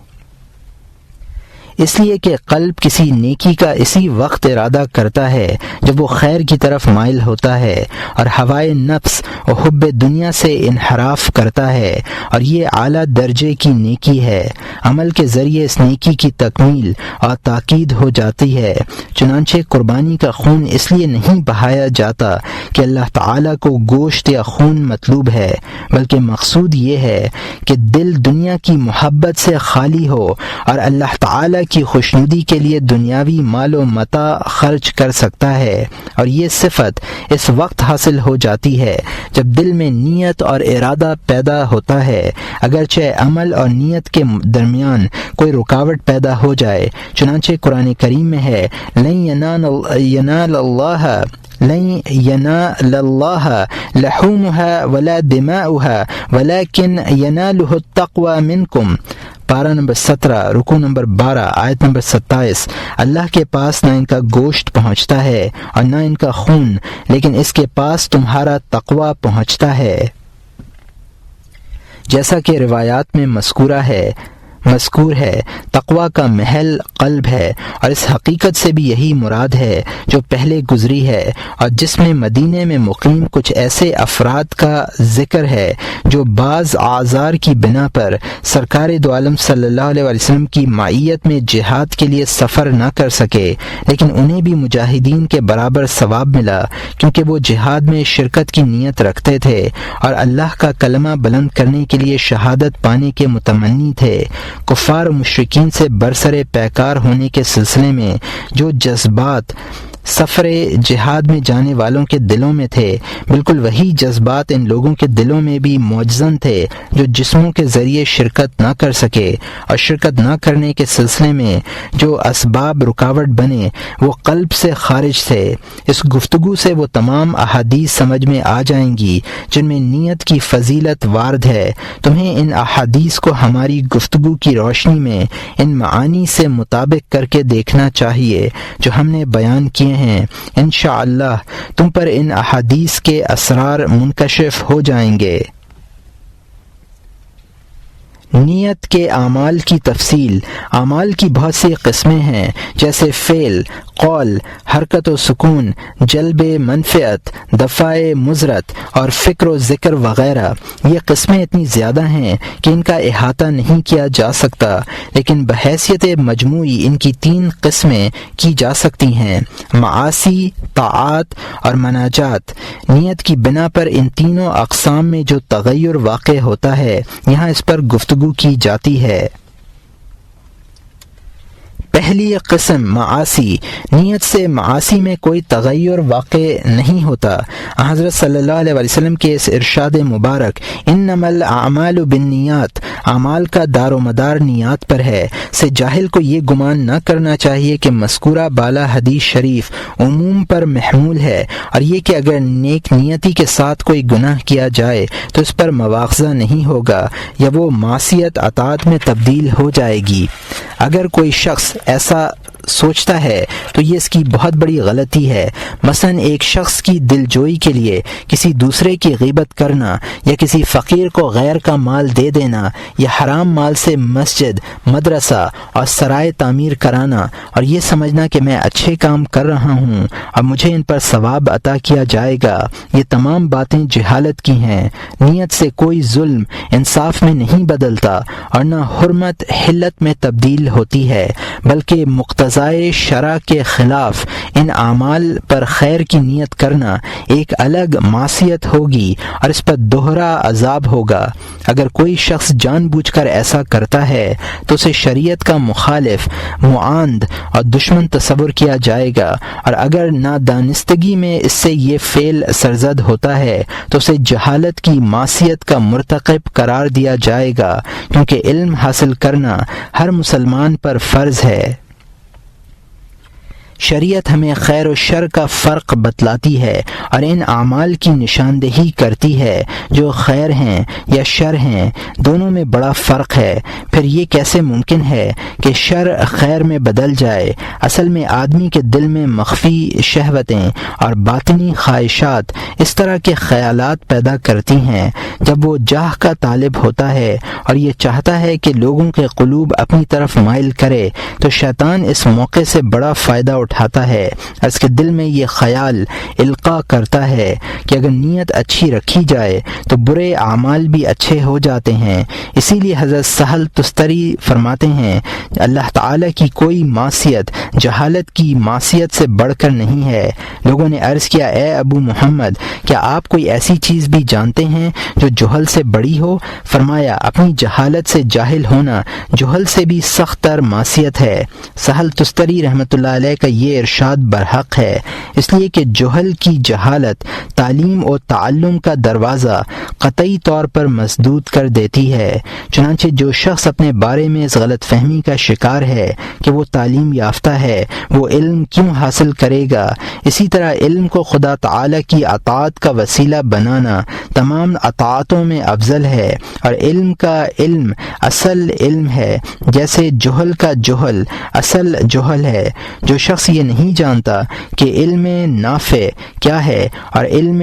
اس لیے کہ قلب کسی نیکی کا اسی وقت ارادہ کرتا ہے جب وہ خیر کی طرف مائل ہوتا ہے اور ہوائے نفس اور حب دنیا سے انحراف کرتا ہے، اور یہ اعلیٰ درجے کی نیکی ہے۔ عمل کے ذریعے اس نیکی کی تکمیل اور تاکید ہو جاتی ہے۔ چنانچہ قربانی کا خون اس لیے نہیں بہایا جاتا کہ اللہ تعالیٰ کو گوشت یا خون مطلوب ہے، بلکہ مقصود یہ ہے کہ دل دنیا کی محبت سے خالی ہو اور اللہ تعالیٰ کی خوشنودی کے لیے دنیاوی مال و متاع خرچ کر سکتا ہے، اور یہ صفت اس وقت حاصل ہو جاتی ہے جب دل میں نیت اور ارادہ پیدا ہوتا ہے، اگرچہ عمل اور نیت کے درمیان کوئی رکاوٹ پیدا ہو جائے۔ چنانچہ قرآن کریم میں ہے لن ینال اللہ لحومها ولا دماؤها ولكن يناله التقوى منكم، پارہ نمبر 17 رکوع نمبر 12 آیت نمبر 27۔ اللہ کے پاس نہ ان کا گوشت پہنچتا ہے اور نہ ان کا خون، لیکن اس کے پاس تمہارا تقوی پہنچتا ہے۔ جیسا کہ روایات میں مذکور ہے تقوی کا محل قلب ہے، اور اس حقیقت سے بھی یہی مراد ہے جو پہلے گزری ہے، اور جس میں مدینے میں مقیم کچھ ایسے افراد کا ذکر ہے جو بعض اعذار کی بنا پر سرکار دو عالم صلی اللہ علیہ وسلم کی معیت میں جہاد کے لیے سفر نہ کر سکے، لیکن انہیں بھی مجاہدین کے برابر ثواب ملا کیونکہ وہ جہاد میں شرکت کی نیت رکھتے تھے اور اللہ کا کلمہ بلند کرنے کے لیے شہادت پانے کے متمنی تھے۔ کفار و مشرکین سے برسر پیکار ہونے کے سلسلے میں جو جذبات سفر جہاد میں جانے والوں کے دلوں میں تھے، بالکل وہی جذبات ان لوگوں کے دلوں میں بھی موجزن تھے جو جسموں کے ذریعے شرکت نہ کر سکے، اور شرکت نہ کرنے کے سلسلے میں جو اسباب رکاوٹ بنے وہ قلب سے خارج تھے۔ اس گفتگو سے وہ تمام احادیث سمجھ میں آ جائیں گی جن میں نیت کی فضیلت وارد ہے۔ تمہیں ان احادیث کو ہماری گفتگو کی روشنی میں ان معانی سے مطابق کر کے دیکھنا چاہیے جو ہم نے بیان کیے ہیں۔ انشاءاللہ تم پر ان احادیث کے اسرار منکشف ہو جائیں گے۔ نیت کے اعمال کی تفصیل۔ اعمال کی بہت سی قسمیں ہیں، جیسے فعل، قول، حرکت و سکون، جلب منفعت، دفع مضرت اور فکر و ذکر وغیرہ۔ یہ قسمیں اتنی زیادہ ہیں کہ ان کا احاطہ نہیں کیا جا سکتا، لیکن بحیثیت مجموعی ان کی 3 قسمیں کی جا سکتی ہیں: معاصی، طاعات اور مناجات۔ نیت کی بنا پر ان تینوں اقسام میں جو تغیر واقع ہوتا ہے یہاں اس پر گفتگو کی جاتی ہے۔ پہلی قسم معاصی۔ نیت سے معاصی میں کوئی تغیر واقع نہیں ہوتا۔ حضرت صلی اللہ علیہ وسلم کے اس ارشاد مبارک انما الاعمال بالنیات، اعمال کا دار و مدار نیات پر ہے، سے جاہل کو یہ گمان نہ کرنا چاہیے کہ مذکورہ بالا حدیث شریف عموم پر محمول ہے، اور یہ کہ اگر نیک نیتی کے ساتھ کوئی گناہ کیا جائے تو اس پر مواخذہ نہیں ہوگا یا وہ معصیت اطاعت میں تبدیل ہو جائے گی۔ اگر کوئی شخص ایسا سوچتا ہے تو یہ اس کی بہت بڑی غلطی ہے۔ مثلا ایک شخص کی دل جوئی کے لیے کسی دوسرے کی غیبت کرنا، یا کسی فقیر کو غیر کا مال دے دینا، یا حرام مال سے مسجد، مدرسہ اور سرائے تعمیر کرانا، اور یہ سمجھنا کہ میں اچھے کام کر رہا ہوں اور مجھے ان پر ثواب عطا کیا جائے گا، یہ تمام باتیں جہالت کی ہیں۔ نیت سے کوئی ظلم انصاف میں نہیں بدلتا اور نہ حرمت حلت میں تبدیل ہوتی ہے، بلکہ مقتضائے شرع کے خلاف ان اعمال پر خیر کی نیت کرنا ایک الگ معصیت ہوگی اور اس پر دوہرا عذاب ہوگا۔ اگر کوئی شخص جان بوجھ کر ایسا کرتا ہے تو اسے شریعت کا مخالف، معاند اور دشمن تصور کیا جائے گا، اور اگر نادانستگی میں اس سے یہ فعل سرزد ہوتا ہے تو اسے جہالت کی معصیت کا مرتکب قرار دیا جائے گا، کیونکہ علم حاصل کرنا ہر مسلمان پر فرض ہے۔ شریعت ہمیں خیر و شر کا فرق بتلاتی ہے اور ان اعمال کی نشاندہی کرتی ہے جو خیر ہیں یا شر ہیں، دونوں میں بڑا فرق ہے۔ پھر یہ کیسے ممکن ہے کہ شر خیر میں بدل جائے؟ اصل میں آدمی کے دل میں مخفی شہوتیں اور باطنی خواہشات اس طرح کے خیالات پیدا کرتی ہیں۔ جب وہ جاہ کا طالب ہوتا ہے اور یہ چاہتا ہے کہ لوگوں کے قلوب اپنی طرف مائل کرے تو شیطان اس موقع سے بڑا فائدہ اٹھاتا ہے، اس کے دل میں یہ خیال القاء کرتا ہے کہ اگر نیت اچھی رکھی جائے تو برے اعمال بھی اچھے ہو جاتے ہیں۔ اسی لیے حضرت سہل تستری فرماتے ہیں اللہ تعالیٰ کی کوئی معصیت جہالت کی معصیت سے بڑھ کر نہیں ہے۔ لوگوں نے عرض کیا اے ابو محمد، کیا آپ کوئی ایسی چیز بھی جانتے ہیں جو جہل سے بڑی ہو؟ فرمایا اپنی جہالت سے جاہل ہونا جہل سے بھی سخت تر معصیت ہے۔ سہل تستری رحمۃ اللہ علیہ کا یہ ارشاد برحق ہے، اس لیے کہ جہل کی جہالت تعلیم و تعلم کا دروازہ قطعی طور پر مسدود کر دیتی ہے۔ چنانچہ جو شخص اپنے بارے میں اس غلط فہمی کا شکار ہے کہ وہ تعلیم یافتہ ہے، وہ علم کیوں حاصل کرے گا؟ اسی طرح علم کو خدا تعالی کی اطاعت کا وسیلہ بنانا تمام اطاعتوں میں افضل ہے، اور علم کا علم اصل علم ہے، جیسے جہل کا جہل اصل جہل ہے۔ جو شخص یہ نہیں جانتا کہ علم نافع کیا ہے اور علم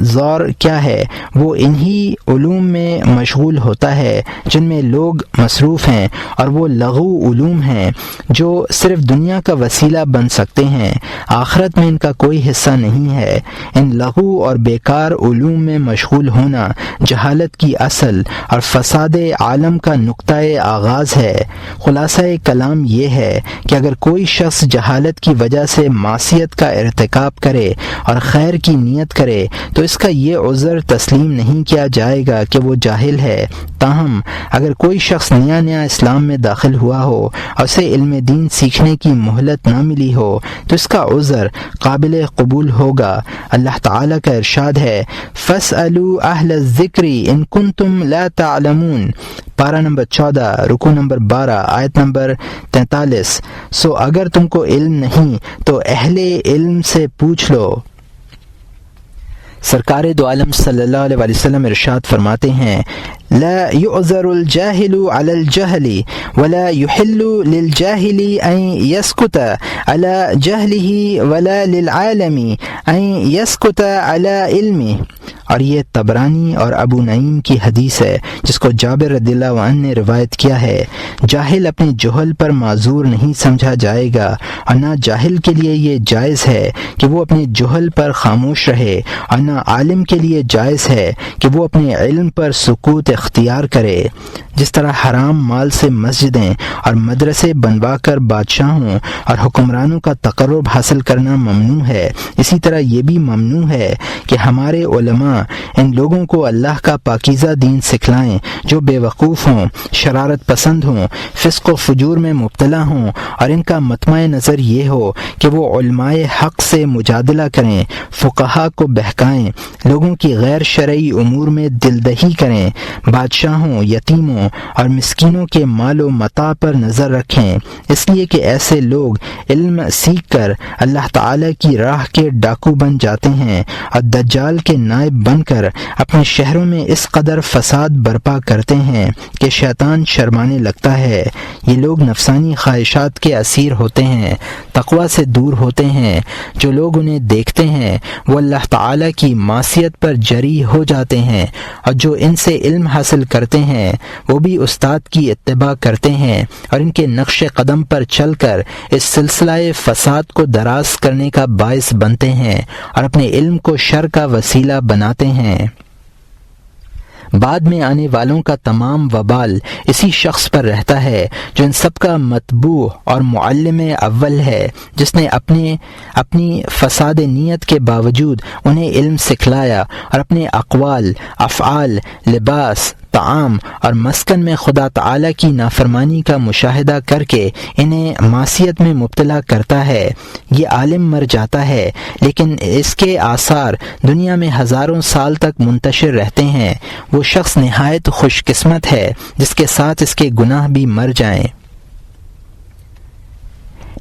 زور کیا ہے، وہ انہی علوم میں مشغول ہوتا ہے جن میں لوگ مصروف ہیں، اور وہ لغو علوم ہیں جو صرف دنیا کا وسیلہ بن سکتے ہیں، آخرت میں ان کا کوئی حصہ نہیں ہے۔ ان لغو اور بیکار علوم میں مشغول ہونا جہالت کی اصل اور فساد عالم کا نقطۂ آغاز ہے۔ خلاصہ کلام یہ ہے کہ اگر کوئی شخص جہالت کی وجہ سے معصیت کا ارتکاب کرے اور خیر کی نیت کرے تو اس کا یہ عذر تسلیم نہیں کیا جائے گا کہ وہ جاہل ہے۔ تاہم اگر کوئی شخص نیا اسلام میں داخل ہوا ہو اور اسے علم دین سیکھنے کی مہلت نہ ملی ہو تو اس کا عذر قابل قبول ہوگا۔ اللہ تعالیٰ کا ارشاد ہے فَاسْأَلُوا أَهْلَ الذِّكْرِ إِن كُنتُمْ لَا تَعْلَمُونَ، پارہ نمبر 14 رکوع نمبر 12 آیت نمبر 43۔ سو اگر تم کو علم نہیں تو اہل علم سے پوچھ لو۔ سرکار دو عالم صلی اللہ علیہ وسلم ارشاد فرماتے ہیں لا يعذر الجاهل على الجهل ولا يحل للجاهل أن يسكت على جهله ولا للعالم أن يسكت على علمه۔ اور یہ طبرانی اور ابو نعیم کی حدیث ہے جس کو جابر رضی اللہ عنہ نے روایت کیا ہے۔ جاہل اپنے جہل پر معذور نہیں سمجھا جائے گا اور نہ جاہل کے لیے یہ جائز ہے کہ وہ اپنے جہل پر خاموش رہے اور نہ عالم کے لیے جائز ہے کہ وہ اپنے علم پر سکوت اختیار کرے۔ جس طرح حرام مال سے مسجدیں اور مدرسے بنوا کر بادشاہوں اور حکمرانوں کا تقرب حاصل کرنا ممنوع ہے، اسی طرح یہ بھی ممنوع ہے کہ ہمارے علماء ان لوگوں کو اللہ کا پاکیزہ دین سکھلائیں جو بے وقوف ہوں، شرارت پسند ہوں، فسق و فجور میں مبتلا ہوں، اور ان کا مطمع نظر یہ ہو کہ وہ علماء حق سے مجادلہ کریں، فقہا کو بہکائیں، لوگوں کی غیر شرعی امور میں دلدہی کریں، بادشاہوں، یتیموں اور مسکینوں کے مال و متاع پر نظر رکھیں، اس لیے کہ ایسے لوگ علم سیکھ کر اللہ تعالی کی راہ کے ڈاکو بن جاتے ہیں اور دجال کے نائب بن کر اپنے شہروں میں اس قدر فساد برپا کرتے ہیں کہ شیطان شرمانے لگتا ہے۔ یہ لوگ نفسانی خواہشات کے اسیر ہوتے ہیں، تقوی سے دور ہوتے ہیں۔ جو لوگ انہیں دیکھتے ہیں وہ اللہ تعالی کی معصیت پر جری ہو جاتے ہیں، اور جو ان سے علم حاصل کرتے ہیں وہ بھی استاد کی اتباع کرتے ہیں اور ان کے نقش قدم پر چل کر اس سلسلہ فساد کو دراز کرنے کا باعث بنتے ہیں اور اپنے علم کو شر کا وسیلہ بناتے ہیں۔ بعد میں آنے والوں کا تمام وبال اسی شخص پر رہتا ہے جو ان سب کا متبوع اور معلم اول ہے، جس نے اپنی فساد نیت کے باوجود انہیں علم سکھلایا اور اپنے اقوال، افعال، لباس، طعام اور مسکن میں خدا تعالی کی نافرمانی کا مشاہدہ کر کے انہیں معصیت میں مبتلا کرتا ہے۔ یہ عالم مر جاتا ہے لیکن اس کے آثار دنیا میں ہزاروں سال تک منتشر رہتے ہیں۔ وہ شخص نہایت خوش قسمت ہے جس کے ساتھ اس کے گناہ بھی مر جائیں۔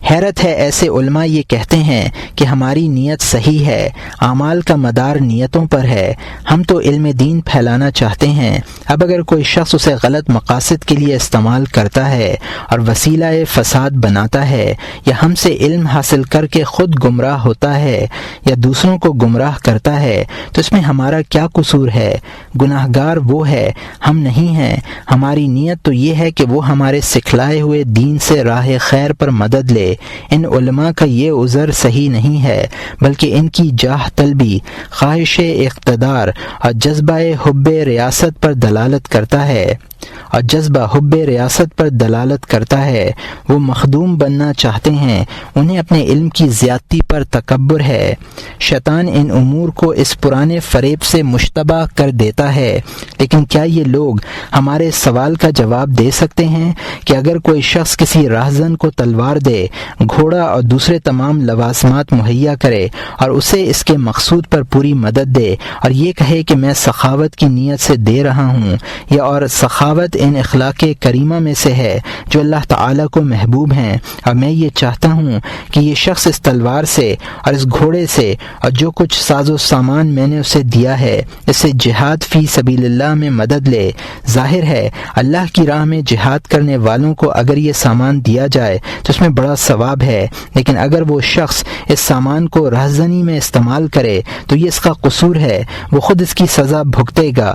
حیرت ہے، ایسے علماء یہ کہتے ہیں کہ ہماری نیت صحیح ہے، اعمال کا مدار نیتوں پر ہے، ہم تو علم دین پھیلانا چاہتے ہیں۔ اب اگر کوئی شخص اسے غلط مقاصد کے لیے استعمال کرتا ہے اور وسیلہ فساد بناتا ہے، یا ہم سے علم حاصل کر کے خود گمراہ ہوتا ہے یا دوسروں کو گمراہ کرتا ہے، تو اس میں ہمارا کیا قصور ہے؟ گناہ گار وہ ہے، ہم نہیں ہیں۔ ہماری نیت تو یہ ہے کہ وہ ہمارے سکھلائے ہوئے دین سے راہ خیر پر مدد لے۔ ان علماء کا یہ عذر صحیح نہیں ہے، بلکہ ان کی جاہ طلبی، خواہش اقتدار اور جذبہ حب ریاست پر دلالت کرتا ہے۔ وہ مخدوم بننا چاہتے ہیں، انہیں اپنے علم کی زیادتی پر تکبر ہے۔ شیطان ان امور کو اس پرانے فریب سے مشتبہ کر دیتا ہے۔ لیکن کیا یہ لوگ ہمارے سوال کا جواب دے سکتے ہیں کہ اگر کوئی شخص کسی راہزن کو تلوار دے، گھوڑا اور دوسرے تمام لوازمات مہیا کرے اور اسے اس کے مقصود پر پوری مدد دے اور یہ کہے کہ میں سخاوت کی نیت سے دے رہا ہوں، یا اور سخاوت ان اخلاق کریمہ میں سے ہے جو اللہ تعالیٰ کو محبوب ہیں، اور میں یہ چاہتا ہوں کہ یہ شخص اس تلوار سے اور اس گھوڑے سے اور جو کچھ ساز و سامان میں نے اسے دیا ہے اس سے جہاد فی سبیل اللہ میں مدد لے۔ ظاہر ہے اللہ کی راہ میں جہاد کرنے والوں کو اگر یہ سامان دیا جائے تو اس میں بڑا ثواب ہے، لیکن اگر وہ شخص اس سامان کو رہزنی میں استعمال کرے تو یہ اس کا قصور ہے، وہ خود اس کی سزا بھگتے گا۔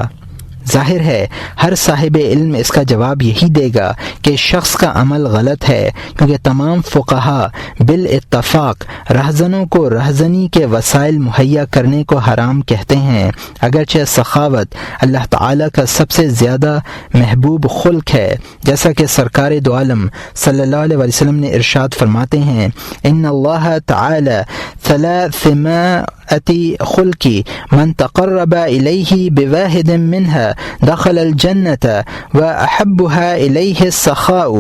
ظاہر ہے ہر صاحب علم اس کا جواب یہی دے گا کہ شخص کا عمل غلط ہے، کیونکہ تمام فقہا بالاتفاق رہزنوں کو رہزنی کے وسائل مہیا کرنے کو حرام کہتے ہیں، اگرچہ سخاوت اللہ تعالیٰ کا سب سے زیادہ محبوب خلق ہے، جیسا کہ سرکار دو عالم صلی اللہ علیہ وسلم نے ارشاد فرماتے ہیں ان اللہ تعالی ثلاثمائة خلق من تقرب الیہ بواحد منها دخل الجنة واحبها الیہ السخاء۔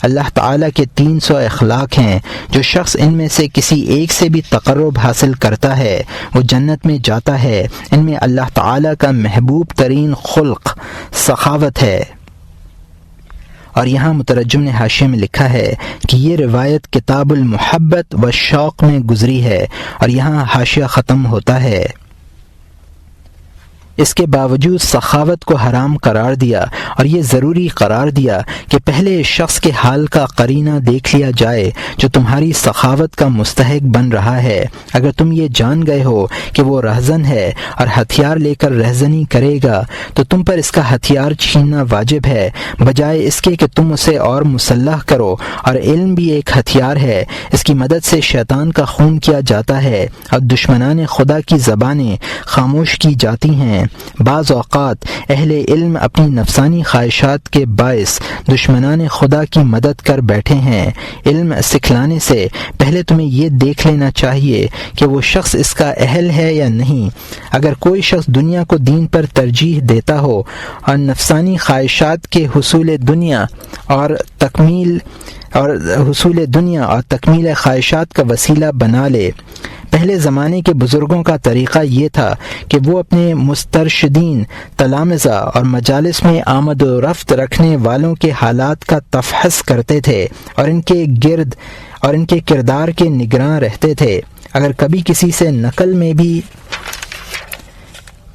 اللہ تعالیٰ کے 300 اخلاق ہیں، جو شخص ان میں سے کسی ایک سے بھی تقرب حاصل کرتا ہے وہ جنت میں جاتا ہے۔ ان میں اللہ تعالیٰ کا محبوب ترین خلق سخاوت ہے۔ اور یہاں مترجم نے حاشیے میں لکھا ہے کہ یہ روایت کتاب المحبت و شوق میں گزری ہے، اور یہاں حاشیہ ختم ہوتا ہے۔ اس کے باوجود سخاوت کو حرام قرار دیا، اور یہ ضروری قرار دیا کہ پہلے اس شخص کے حال کا قرینہ دیکھ لیا جائے جو تمہاری سخاوت کا مستحق بن رہا ہے۔ اگر تم یہ جان گئے ہو کہ وہ رہزن ہے اور ہتھیار لے کر رہزنی کرے گا تو تم پر اس کا ہتھیار چھیننا واجب ہے، بجائے اس کے کہ تم اسے اور مسلح کرو۔ اور علم بھی ایک ہتھیار ہے، اس کی مدد سے شیطان کا خون کیا جاتا ہے اور دشمنان خدا کی زبانیں خاموش کی جاتی ہیں۔ بعض اوقات اہل علم اپنی نفسانی خواہشات کے باعث دشمنان خدا کی مدد کر بیٹھے ہیں۔ علم سکھلانے سے پہلے تمہیں یہ دیکھ لینا چاہیے کہ وہ شخص اس کا اہل ہے یا نہیں۔ اگر کوئی شخص دنیا کو دین پر ترجیح دیتا ہو اور نفسانی خواہشات کے حصول دنیا اور تکمیل خواہشات کا وسیلہ بنا لے۔ پہلے زمانے کے بزرگوں کا طریقہ یہ تھا کہ وہ اپنے مسترشدین، تلامذہ اور مجالس میں آمد و رفت رکھنے والوں کے حالات کا تفحص کرتے تھے اور ان کے کردار کے نگراں رہتے تھے۔ اگر کبھی کسی سے نقل میں بھی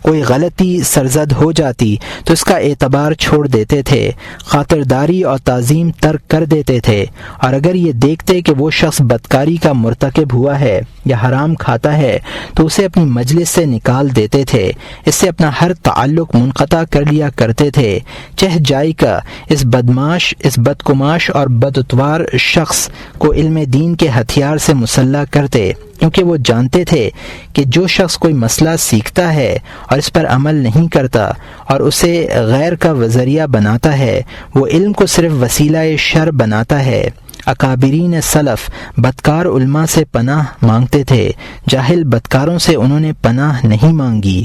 کوئی غلطی سرزد ہو جاتی تو اس کا اعتبار چھوڑ دیتے تھے، خاطرداری اور تعظیم ترک کر دیتے تھے، اور اگر یہ دیکھتے کہ وہ شخص بدکاری کا مرتکب ہوا ہے یا حرام کھاتا ہے تو اسے اپنی مجلس سے نکال دیتے تھے، اس سے اپنا ہر تعلق منقطع کر لیا کرتے تھے۔ چہ جائی کا اس بدکماش اور بداتوار شخص کو علم دین کے ہتھیار سے مسلح کرتے، کیونکہ وہ جانتے تھے کہ جو شخص کوئی مسئلہ سیکھتا ہے اور اس پر عمل نہیں کرتا اور اسے غیر کا ذریعہ بناتا ہے، وہ علم کو صرف وسیلہ شر بناتا ہے۔ اکابرین سلف بدکار علماء سے پناہ مانگتے تھے، جاہل بدکاروں سے انہوں نے پناہ نہیں مانگی۔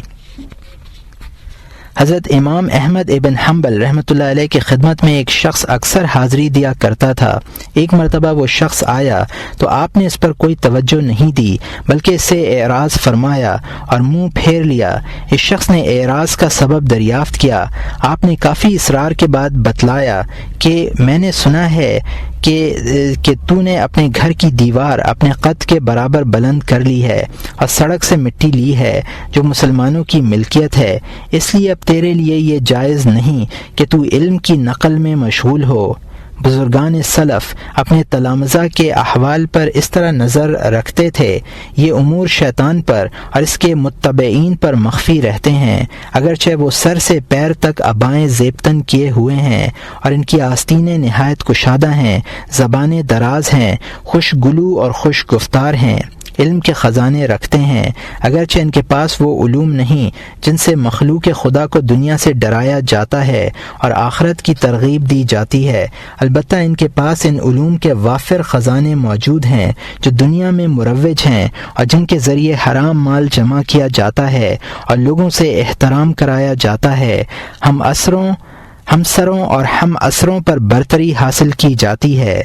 حضرت امام احمد ابن حنبل رحمۃ اللہ علیہ کی خدمت میں ایک شخص اکثر حاضری دیا کرتا تھا۔ ایک مرتبہ وہ شخص آیا تو آپ نے اس پر کوئی توجہ نہیں دی، بلکہ اس سے اعراض فرمایا اور منہ پھیر لیا۔ اس شخص نے اعراض کا سبب دریافت کیا۔ آپ نے کافی اصرار کے بعد بتلایا کہ میں نے سنا ہے کہ تو نے اپنے گھر کی دیوار اپنے قد کے برابر بلند کر لی ہے اور سڑک سے مٹی لی ہے جو مسلمانوں کی ملکیت ہے، اس لیے اب تیرے لیے یہ جائز نہیں کہ تو علم کی نقل میں مشغول ہو۔ بزرگان سلف اپنے تلامذہ کے احوال پر اس طرح نظر رکھتے تھے، یہ امور شیطان پر اور اس کے متبعین پر مخفی رہتے ہیں، اگرچہ وہ سر سے پیر تک عبائیں زیبتن کیے ہوئے ہیں اور ان کی آستینیں نہایت کشادہ ہیں، زبانیں دراز ہیں، خوش گلو اور خوش گفتار ہیں، علم کے خزانے رکھتے ہیں، اگرچہ ان کے پاس وہ علوم نہیں جن سے مخلوق خدا کو دنیا سے ڈرایا جاتا ہے اور آخرت کی ترغیب دی جاتی ہے، البتہ ان کے پاس ان علوم کے وافر خزانے موجود ہیں جو دنیا میں مروج ہیں اور جن کے ذریعے حرام مال جمع کیا جاتا ہے اور لوگوں سے احترام کرایا جاتا ہے، ہم سروں اور ہم اثروں پر برتری حاصل کی جاتی ہے۔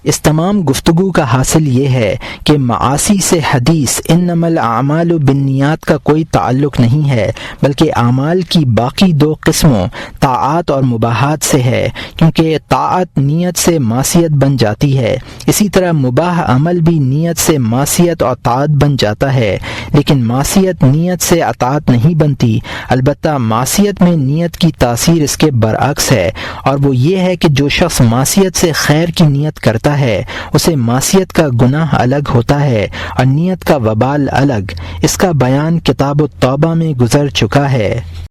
اس تمام گفتگو کا حاصل یہ ہے کہ معاصی سے حدیث انما الاعمال بالنیات کا کوئی تعلق نہیں ہے، بلکہ اعمال کی باقی دو قسموں طاعات اور مباحات سے ہے، کیونکہ طاعت نیت سے معصیت بن جاتی ہے، اسی طرح مباح عمل بھی نیت سے معصیت اور طاعت بن جاتا ہے، لیکن معصیت نیت سے اطاعت نہیں بنتی، البتہ معصیت میں نیت کی تاثیر اس کے برعکس ہے، اور وہ یہ ہے کہ جو شخص معصیت سے خیر کی نیت کرتا ہے اسے معصیت کا گناہ الگ ہوتا ہے اور نیت کا وبال الگ۔ اس کا بیان کتاب التوبہ میں گزر چکا ہے۔